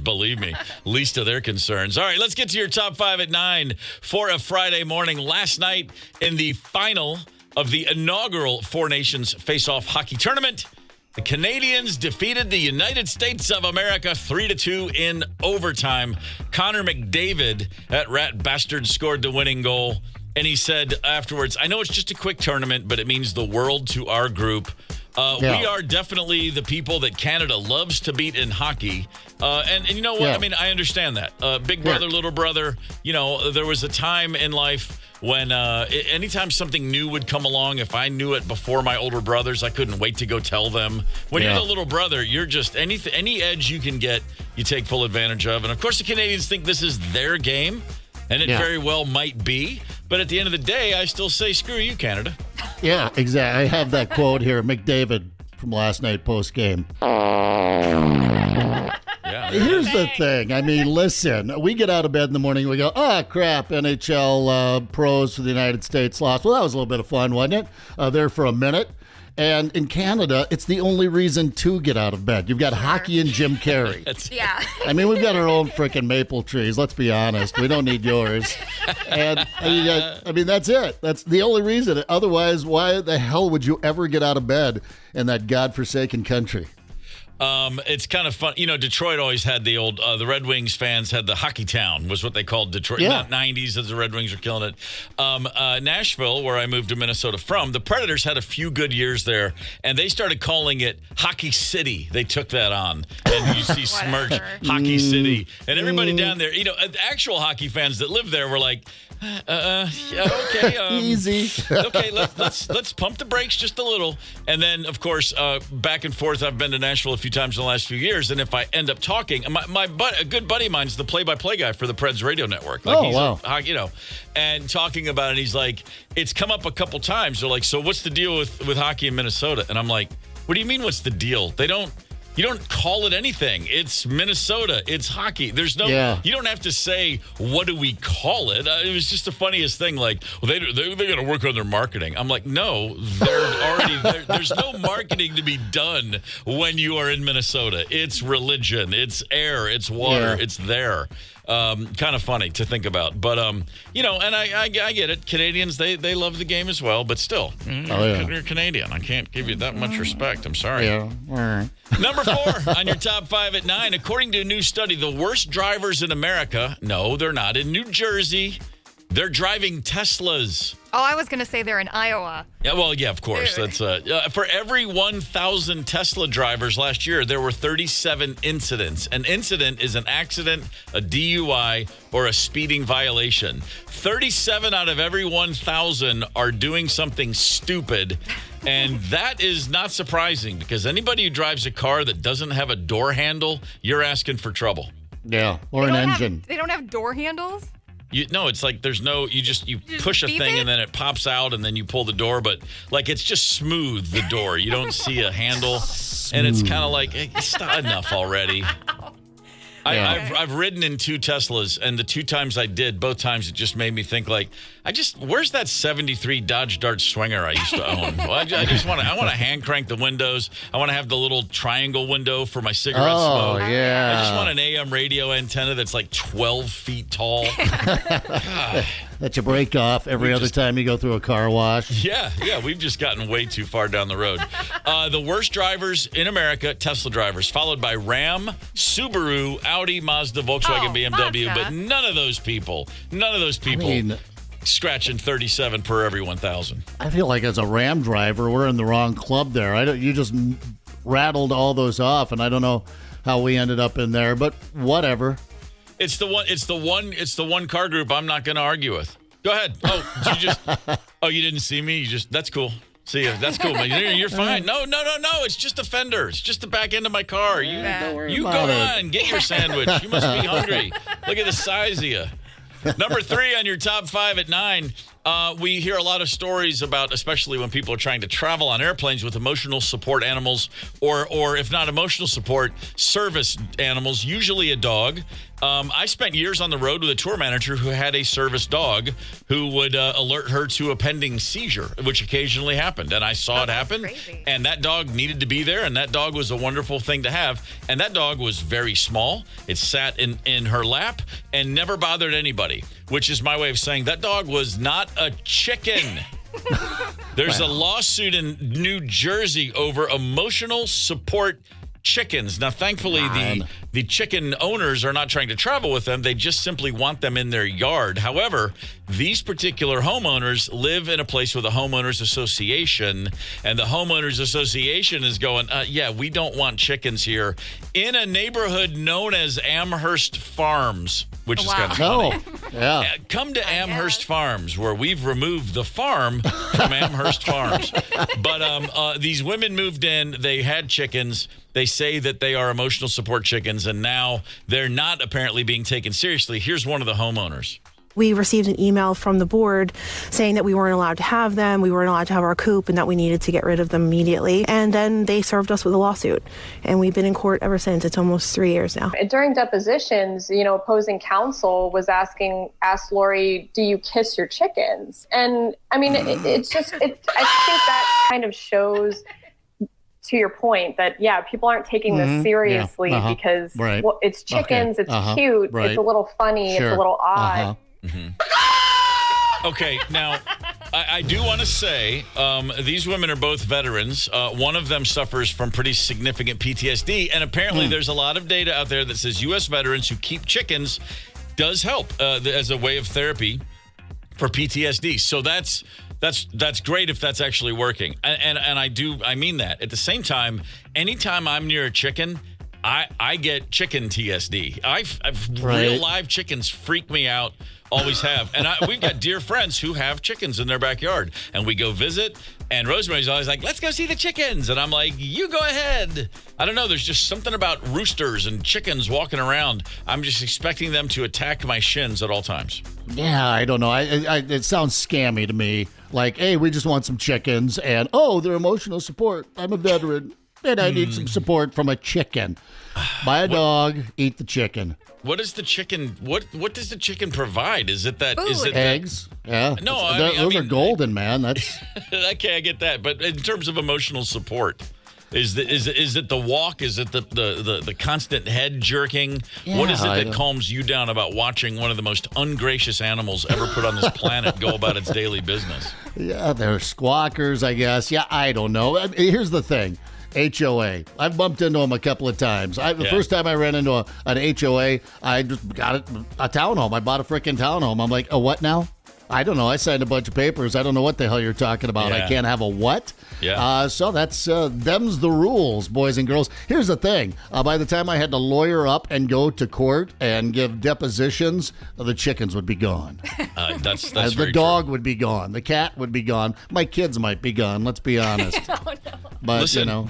Believe me, least of their concerns. All right, let's get to your top 5 at 9 for a Friday morning. Last night in the final of the inaugural Four Nations Face-Off Hockey Tournament, the Canadians defeated the United States of America 3-2 in overtime. Connor McDavid at Rat Bastard scored the winning goal. And he said afterwards, I know it's just a quick tournament, but it means the world to our group. We are definitely the people that Canada loves to beat in hockey. And you know what? I mean, I understand that. Big brother, little brother. There was a time in life when anytime something new would come along, if I knew it before my older brothers, I couldn't wait to go tell them. When you're the little brother, you're just any edge you can get, you take full advantage of. And of course, the Canadians think this is their game, and it very well might be. But at the end of the day, I still say, screw you, Canada. Yeah, exactly. I have that quote here, McDavid from last night post game. Here's the thing. I mean, listen, we get out of bed in the morning, we go, crap, NHL pros for the United States lost. Well, that was a little bit of fun, wasn't it? There for a minute. And in Canada, it's the only reason to get out of bed. You've got hockey and Jim Carrey. I mean, we've got our own freaking maple trees. Let's be honest. We don't need yours. And I mean, that's it. That's the only reason. Otherwise, why the hell would you ever get out of bed in that godforsaken country? It's kind of fun. Detroit always had the old, the Red Wings fans had the Hockey Town was what they called Detroit. Yeah. 90s as the Red Wings were killing it. Nashville, where I moved to Minnesota from, the Predators had a few good years there, and they started calling it Hockey City. They took that on. And you see Smirch, Hockey City. And everybody down there, actual hockey fans that live there were like, okay. Easy. Okay, let's pump the brakes just a little. And then, of course, back and forth, I've been to Nashville a few times in the last few years, and if I end up talking, a good buddy of mine's the play-by-play guy for the Preds radio network. Wow. And talking about it, he's like, it's come up a couple times. They're like, so what's the deal with hockey in Minnesota? And I'm like, what do you mean, what's the deal? You don't call it anything. It's Minnesota. It's hockey. There's no. You don't have to say, what do we call it? It was just the funniest thing. Like, well, they got to work on their marketing. I'm like, no, they're already. There's no marketing to be done when you are in Minnesota. It's religion. It's air. It's water. It's there. Kind of funny to think about, but and I get it. Canadians, they love the game as well, but still, you're Canadian. I can't give you that much respect. I'm sorry. Yeah. All right. Number 4 on your top 5 at 9. According to a new study, the worst drivers in America, no, they're not in New Jersey. They're driving Teslas. Oh, I was going to say they're in Iowa. Yeah, well, yeah, of course. That's for every 1,000 Tesla drivers last year, there were 37 incidents. An incident is an accident, a DUI, or a speeding violation. 37 out of every 1,000 are doing something stupid, and that is not surprising because anybody who drives a car that doesn't have a door handle, you're asking for trouble. Yeah, or an engine. They don't have door handles? No, it's like there's no, you push a thing and then it pops out and then you pull the door, but like it's just smooth, the door. You don't see a handle and it's kind of like, it's not enough already. I've ridden in 2 Teslas, and the 2 times I did, both times it just made me think like, where's that 73 Dodge Dart Swinger I used to own? Well, I want to hand crank the windows. I want to have the little triangle window for my cigarette smoke. Yeah. I just want an AM radio antenna that's like 12 feet tall. That you break off every other time you go through a car wash. Yeah, we've just gotten way too far down the road. The worst drivers in America, Tesla drivers, followed by Ram, Subaru, Audi, Mazda, Volkswagen, BMW, Mazda. but none of those people scratching 37 per every 1,000. I feel like as a Ram driver, we're in the wrong club there. You just rattled all those off, and I don't know how we ended up in there, but whatever. It's the one car group I'm not going to argue with. Go ahead. You didn't see me? That's cool. See ya. That's cool. You're fine. No. It's just a fender. It's just the back end of my car. You go on. Get your sandwich. You must be hungry. Look at the size of you. Number 3 on your top 5 at 9. We hear a lot of stories about, especially when people are trying to travel on airplanes with emotional support animals, or if not emotional support, service animals, usually a dog. I spent years on the road with a tour manager who had a service dog who would alert her to a pending seizure, which occasionally happened. And I saw it happen. Crazy. And that dog needed to be there. And that dog was a wonderful thing to have. And that dog was very small. It sat in her lap and never bothered anybody, which is my way of saying that dog was not a chicken. There's a lawsuit in New Jersey over emotional support chickens. Now, thankfully, the chicken owners are not trying to travel with them. They just simply want them in their yard. However, these particular homeowners live in a place with a homeowners association, and the homeowners association is going, we don't want chickens here in a neighborhood known as Amherst Farms, which is kind of funny. Yeah. Come to Amherst Farms, where we've removed the farm from Amherst Farms. But these women moved in. They had chickens. They say that they are emotional support chickens, and now they're not apparently being taken seriously. Here's one of the homeowners. We received an email from the board saying that we weren't allowed to have them, we weren't allowed to have our coop, and that we needed to get rid of them immediately. And then they served us with a lawsuit. And we've been in court ever since. It's almost 3 years now. During depositions, opposing counsel was asked Lori, do you kiss your chickens? And I mean, I think that kind of shows, to your point, that people aren't taking this seriously because it's chickens, it's cute, it's a little funny, it's a little odd. Okay, now I do want to say these women are both veterans. One of them suffers from pretty significant PTSD, and apparently there's a lot of data out there that says U.S. veterans who keep chickens does help as a way of therapy for PTSD. So that's great if that's actually working. And I mean that. At the same time, anytime I'm near a chicken, I get chicken TSD. Real live chickens freak me out. Always have. And we've got dear friends who have chickens in their backyard. And we go visit, and Rosemary's always like, let's go see the chickens. And I'm like, you go ahead. I don't know. There's just something about roosters and chickens walking around. I'm just expecting them to attack my shins at all times. Yeah, I don't know. It sounds scammy to me. Like, hey, we just want some chickens. And, they're emotional support. I'm a veteran. And I need some support from a chicken. Buy a dog, eat the chicken. What is the chicken? What does the chicken provide? Is it that? Food. Is it eggs? No, those are golden, man. That's okay. I get that, but in terms of emotional support, is it the walk? Is it the constant head jerking? Yeah, what is it that calms you down about watching one of the most ungracious animals ever put on this planet go about its daily business? Yeah, they're squawkers, I guess. Yeah, I don't know. Here's the thing. HOA. I've bumped into them a couple of times. The first time I ran into an HOA, I just got a townhome. I bought a freaking townhome. I'm like, a what now? I don't know. I signed a bunch of papers. I don't know what the hell you're talking about. Yeah. I can't have a what? Yeah. So that's them's the rules, boys and girls. Here's the thing. By the time I had to lawyer up and go to court and give depositions, the chickens would be gone. That's the dog would be gone. The cat would be gone. My kids might be gone. Let's be honest. Oh, no. But Listen, you know,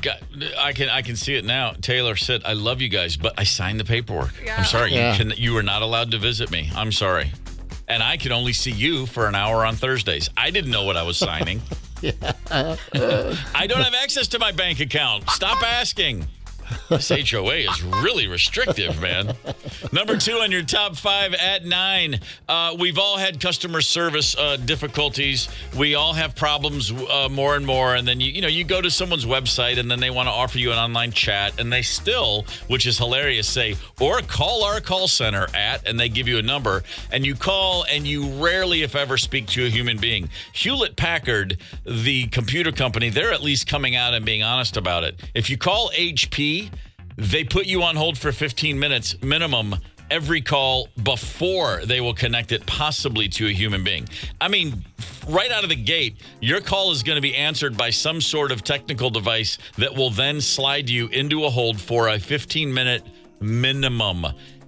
I can see it now. Taylor said, "I love you guys, but I signed the paperwork. Yeah. I'm sorry. Yeah. You are not allowed to visit me. I'm sorry." And I can only see you for an hour on Thursdays. I didn't know what I was signing. I don't have access to my bank account. Stop asking. This HOA is really restrictive, man. Number 2 on your top 5 at 9. We've all had customer service difficulties. We all have problems more and more. And then, you go to someone's website and then they want to offer you an online chat. And they still, which is hilarious, say, or call our call center at, and they give you a number. And you call and you rarely, if ever, speak to a human being. Hewlett-Packard, the computer company, they're at least coming out and being honest about it. If you call HP, they put you on hold for 15 minutes minimum every call before they will connect it possibly to a human being. I mean, right out of the gate, your call is going to be answered by some sort of technical device that will then slide you into a hold for a 15-minute minimum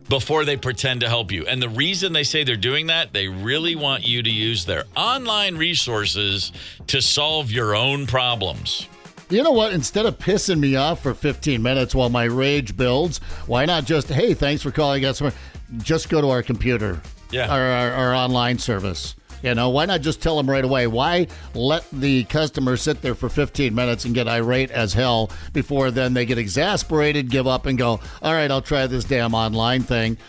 before they pretend to help you. And the reason they say they're doing that, they really want you to use their online resources to solve your own problems. You know what? Instead of pissing me off for 15 minutes while my rage builds, why not just, hey, thanks for calling us. Just go to our computer, our online service. Why not just tell them right away? Why let the customer sit there for 15 minutes and get irate as hell before then they get exasperated, give up, and go, all right, I'll try this damn online thing,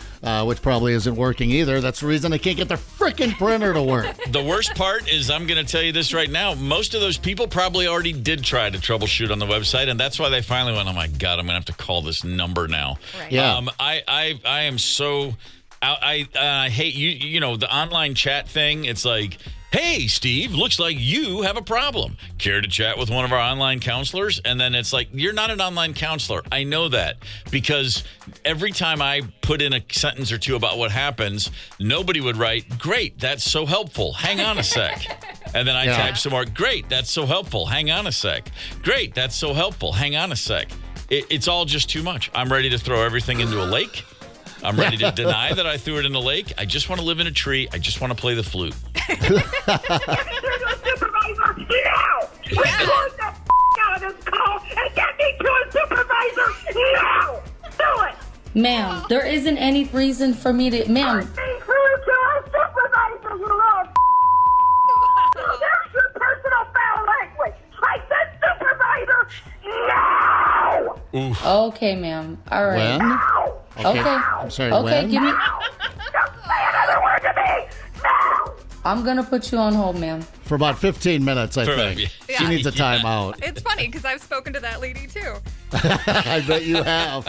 which probably isn't working either. That's the reason I can't get the freaking printer to work. The worst part is, I'm going to tell you this right now, most of those people probably already did try to troubleshoot on the website, and that's why they finally went, oh my God, I'm going to have to call this number now. Right. Yeah. I am so... I hate the online chat thing. It's like, hey, Steve, looks like you have a problem. Care to chat with one of our online counselors? And then it's like, you're not an online counselor. I know that because every time I put in a sentence or two about what happens, nobody would write, great, that's so helpful. Hang on a sec. And then I type some more, great, that's so helpful. Hang on a sec. Great, that's so helpful. Hang on a sec. It's all just too much. I'm ready to throw everything into a lake. I'm ready to deny that I threw it in the lake. I just want to live in a tree. I just want to play the flute. Get me to a supervisor now! Record the out of this call and get me to a supervisor now! Do it! Ma'am, there isn't any reason for me to... Ma'am. Get me through to a supervisor, you little There's your personal foul language! I said supervisor now! Oof. Okay, ma'am. All right. When? Okay. I'm sorry, okay, when? give me... Don't say another word to me! No! I'm going to put you on hold, ma'am. For about 15 minutes, I think. Yeah. She needs a timeout. It's funny because I've spoken to that lady too. I bet you have.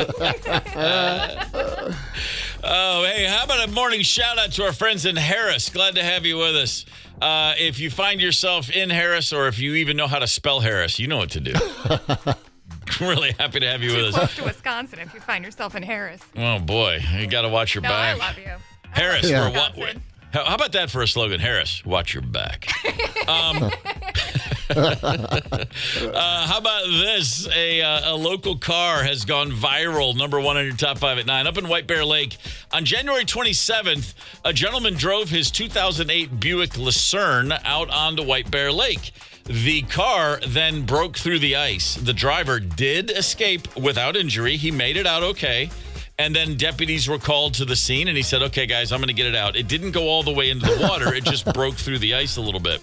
Oh, hey, how about a morning shout out to our friends in Harris? Glad to have you with us. If you find yourself in Harris, or if you even know how to spell Harris, you know what to do. Really happy to have you with us. Close to Wisconsin if you find yourself in Harris. Oh, boy. You got to watch your back. I love you. Harris, Yeah. for what? How about that for a slogan? Harris, watch your back. How about this? A local car has gone viral, number 1 on your top 5 at 9. Up in White Bear Lake, on January 27th, a gentleman drove his 2008 Buick Lucerne out onto White Bear Lake. The car then broke through the ice. The driver did escape without injury. He made it out okay. And then deputies were called to the scene, and he said, okay, guys, I'm going to get it out. It didn't go all the way into the water. It just broke through the ice a little bit.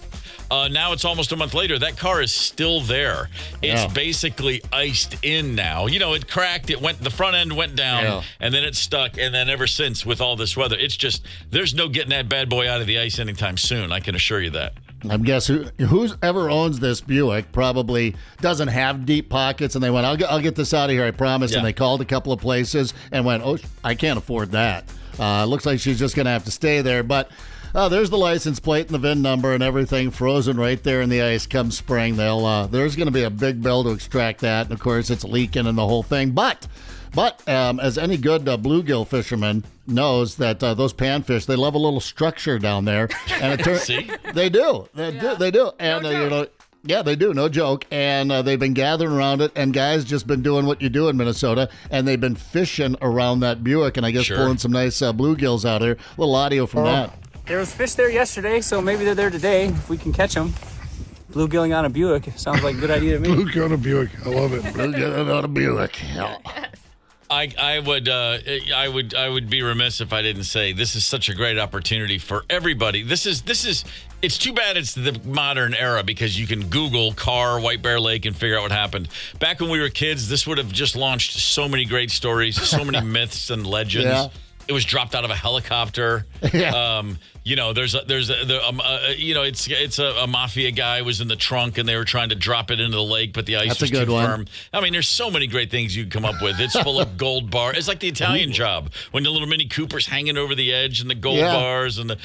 Now it's almost a month later. That car is still there. It's basically iced in now. It cracked. The front end went down, and then it stuck. And then ever since, with all this weather, it's just, there's no getting that bad boy out of the ice anytime soon. I can assure you that. I'm guessing whoever owns this Buick probably doesn't have deep pockets, and they went, I'll get this out of here, I promise. Yeah. And they called a couple of places and went, oh, I can't afford that. Looks like she's just going to have to stay there. But There's the license plate and the VIN number and everything frozen right there in the ice. Come spring, there's going to be a big bill to extract that. And, of course, it's leaking and the whole thing. But as any good bluegill fisherman knows that those panfish, they love a little structure down there. And it turns they do. They do. And, yeah, they do. No joke. And they've been gathering around it. And guys just been doing what you do in Minnesota. And they've been fishing around that Buick. And I guess pulling some nice bluegills out there. A little audio from that. There was fish there yesterday, so maybe they're there today if we can catch them. Bluegilling on a Buick sounds like a good idea to me. Bluegill on a Buick. I love it. Bluegill on a Buick. Yeah. I would be remiss if I didn't say this is such a great opportunity for everybody. This is it's too bad it's the modern era because you can Google car White Bear Lake and figure out what happened. Back when we were kids, this would have just launched so many great stories, so many myths and legends. Yeah. It was dropped out of a helicopter. Yeah. It's a mafia guy was in the trunk and they were trying to drop it into the lake, but the ice was too firm. I mean, there's so many great things you can come up with. It's full of gold bar. It's like the Italian Job when the little Mini Cooper's hanging over the edge and the gold bars and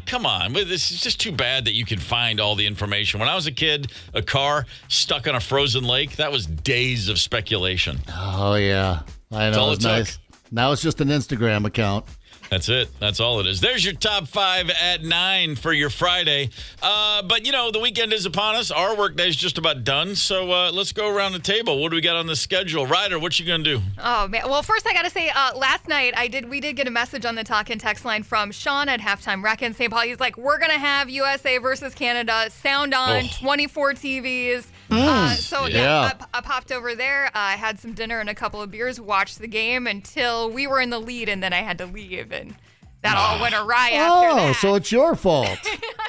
come on. This is just too bad that you can find all the information. When I was a kid, a car stuck on a frozen lake, that was days of speculation. Oh, yeah. I know. It's nice. Now it's just an Instagram account. That's it. That's all it is. There's your top 5 at 9 for your Friday. But, the weekend is upon us. Our work day is just about done. So let's go around the table. What do we got on the schedule? Ryder, what you going to do? Oh, man. Well, first I got to say, last night we did get a message on the talk and text line from Sean at Halftime Rec in St. Paul. He's like, we're going to have USA versus Canada, sound on, 24 TVs. I popped over there. I had some dinner and a couple of beers, watched the game until we were in the lead, and then I had to leave, and that all went awry after that. Oh, so it's your fault.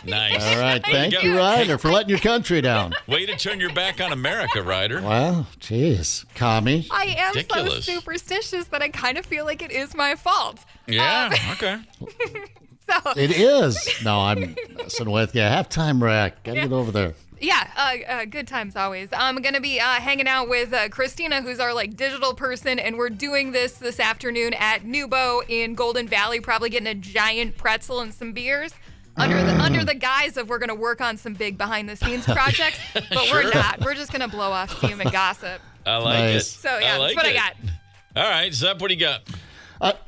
Nice. All right. Thank you, Ryder, for letting your country down. Way to turn your back on America, Ryder. Wow. Jeez. Commie. I am Ridiculous. so superstitious that I kind of feel like it is my fault. Yeah, okay. It is. No, I'm messing with you. Halftime Rec. Got to get over there. Yeah, good times always. I'm going to be hanging out with Christina, who's our digital person, and we're doing this afternoon at Nubo in Golden Valley, probably getting a giant pretzel and some beers under the guise of we're going to work on some big behind-the-scenes projects, but we're not. We're just going to blow off steam and gossip. I like it. So, yeah, that's what I got. All right, Zep, what do you got?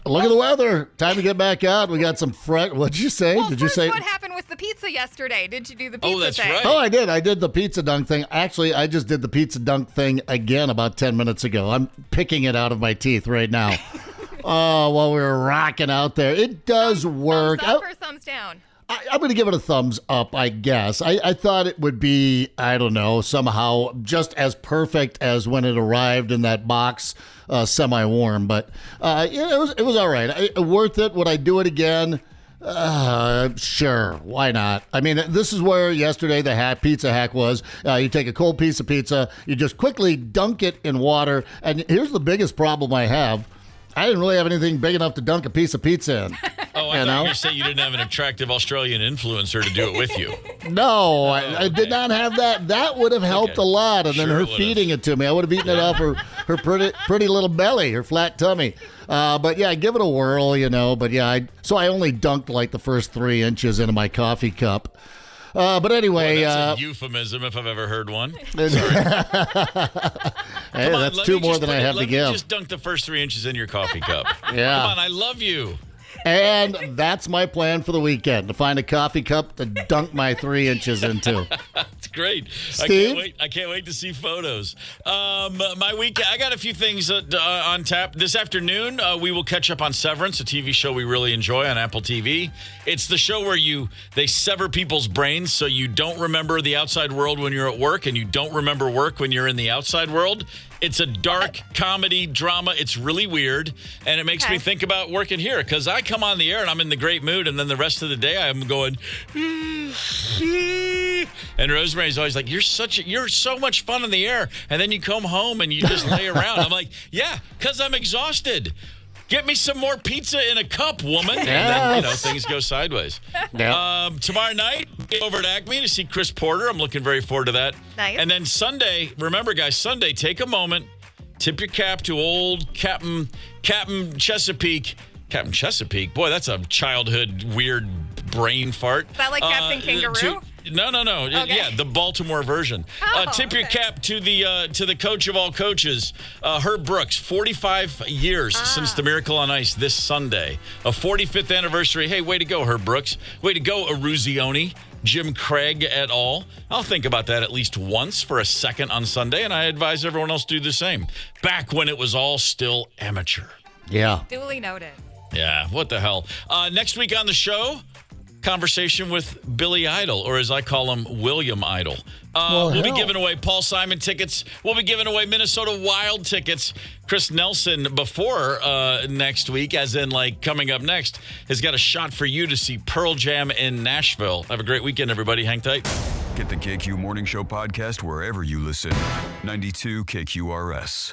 Look at the weather. Time to get back out. We got some What'd you say? Well, did you say what happened with the pizza yesterday? Did you do the pizza thing? Right. Oh, I did. I did the pizza dunk thing. Actually, I just did the pizza dunk thing again about 10 minutes ago. I'm picking it out of my teeth right now. While we were rocking out there. It does work. Thumbs up or thumbs down? I'm going to give it a thumbs up, I guess. I thought it would be, I don't know, somehow just as perfect as when it arrived in that box, semi-warm. But it was all right. Worth it. Would I do it again? Sure. Why not? I mean, this is where yesterday the pizza hack was. You take a cold piece of pizza, you just quickly dunk it in water. And here's the biggest problem I have. I didn't really have anything big enough to dunk a piece of pizza in. Oh, I thought you were going to say you didn't have an attractive Australian influencer to do it with you. No, I did not have that. That would have helped a lot. And then her feeding it to me, I would have eaten it off her pretty little belly, her flat tummy. But yeah, give it a whirl, But yeah, so I only dunked like the first 3 inches into my coffee cup. But anyway, that's a euphemism if I've ever heard one. Hey, that's 2 more than I have to give. Let me just dunk the first 3 inches in your coffee cup. Yeah. Come on, I love you. And that's my plan for the weekend, to find a coffee cup to dunk my 3 inches into. That's great. Steve? I can't wait to see photos. My weekend, I got a few things on tap. This afternoon, we will catch up on Severance, a TV show we really enjoy on Apple TV. It's the show where they sever people's brains so you don't remember the outside world when you're at work and you don't remember work when you're in the outside world. It's a dark comedy drama. It's really weird, and it makes me think about working here because I come on the air and I'm in the great mood, and then the rest of the day I'm going, and Rosemary's always like, you're so much fun in the air, and then you come home and you just lay around. I'm like, yeah, because I'm exhausted. Get me some more pizza in a cup, woman. Yes. And then, things go sideways. Yep. Tomorrow night, get over to Acme to see Chris Porter. I'm looking very forward to that. Nice. And then Sunday, remember, guys, Sunday, take a moment, tip your cap to old Captain Chesapeake. Captain Chesapeake? Boy, that's a childhood weird brain fart. Is that like Captain Kangaroo? No. Okay. Yeah, the Baltimore version. Tip your cap to the coach of all coaches, Herb Brooks. 45 years since the Miracle on Ice this Sunday. A 45th anniversary. Hey, way to go, Herb Brooks. Way to go, Aruzioni. Jim Craig et al. I'll think about that at least once for a second on Sunday, and I advise everyone else to do the same. Back when it was all still amateur. Yeah. Duly noted. Yeah, what the hell. Next week on the show, conversation with Billy Idol, or as I call him, William Idol. We'll be giving away Paul Simon tickets. We'll be giving away Minnesota Wild tickets. Chris Nelson, before next week, as in like coming up next, has got a shot for you to see Pearl Jam in Nashville. Have a great weekend, everybody. Hang tight. Get the KQ Morning Show podcast wherever you listen. 92 KQRS.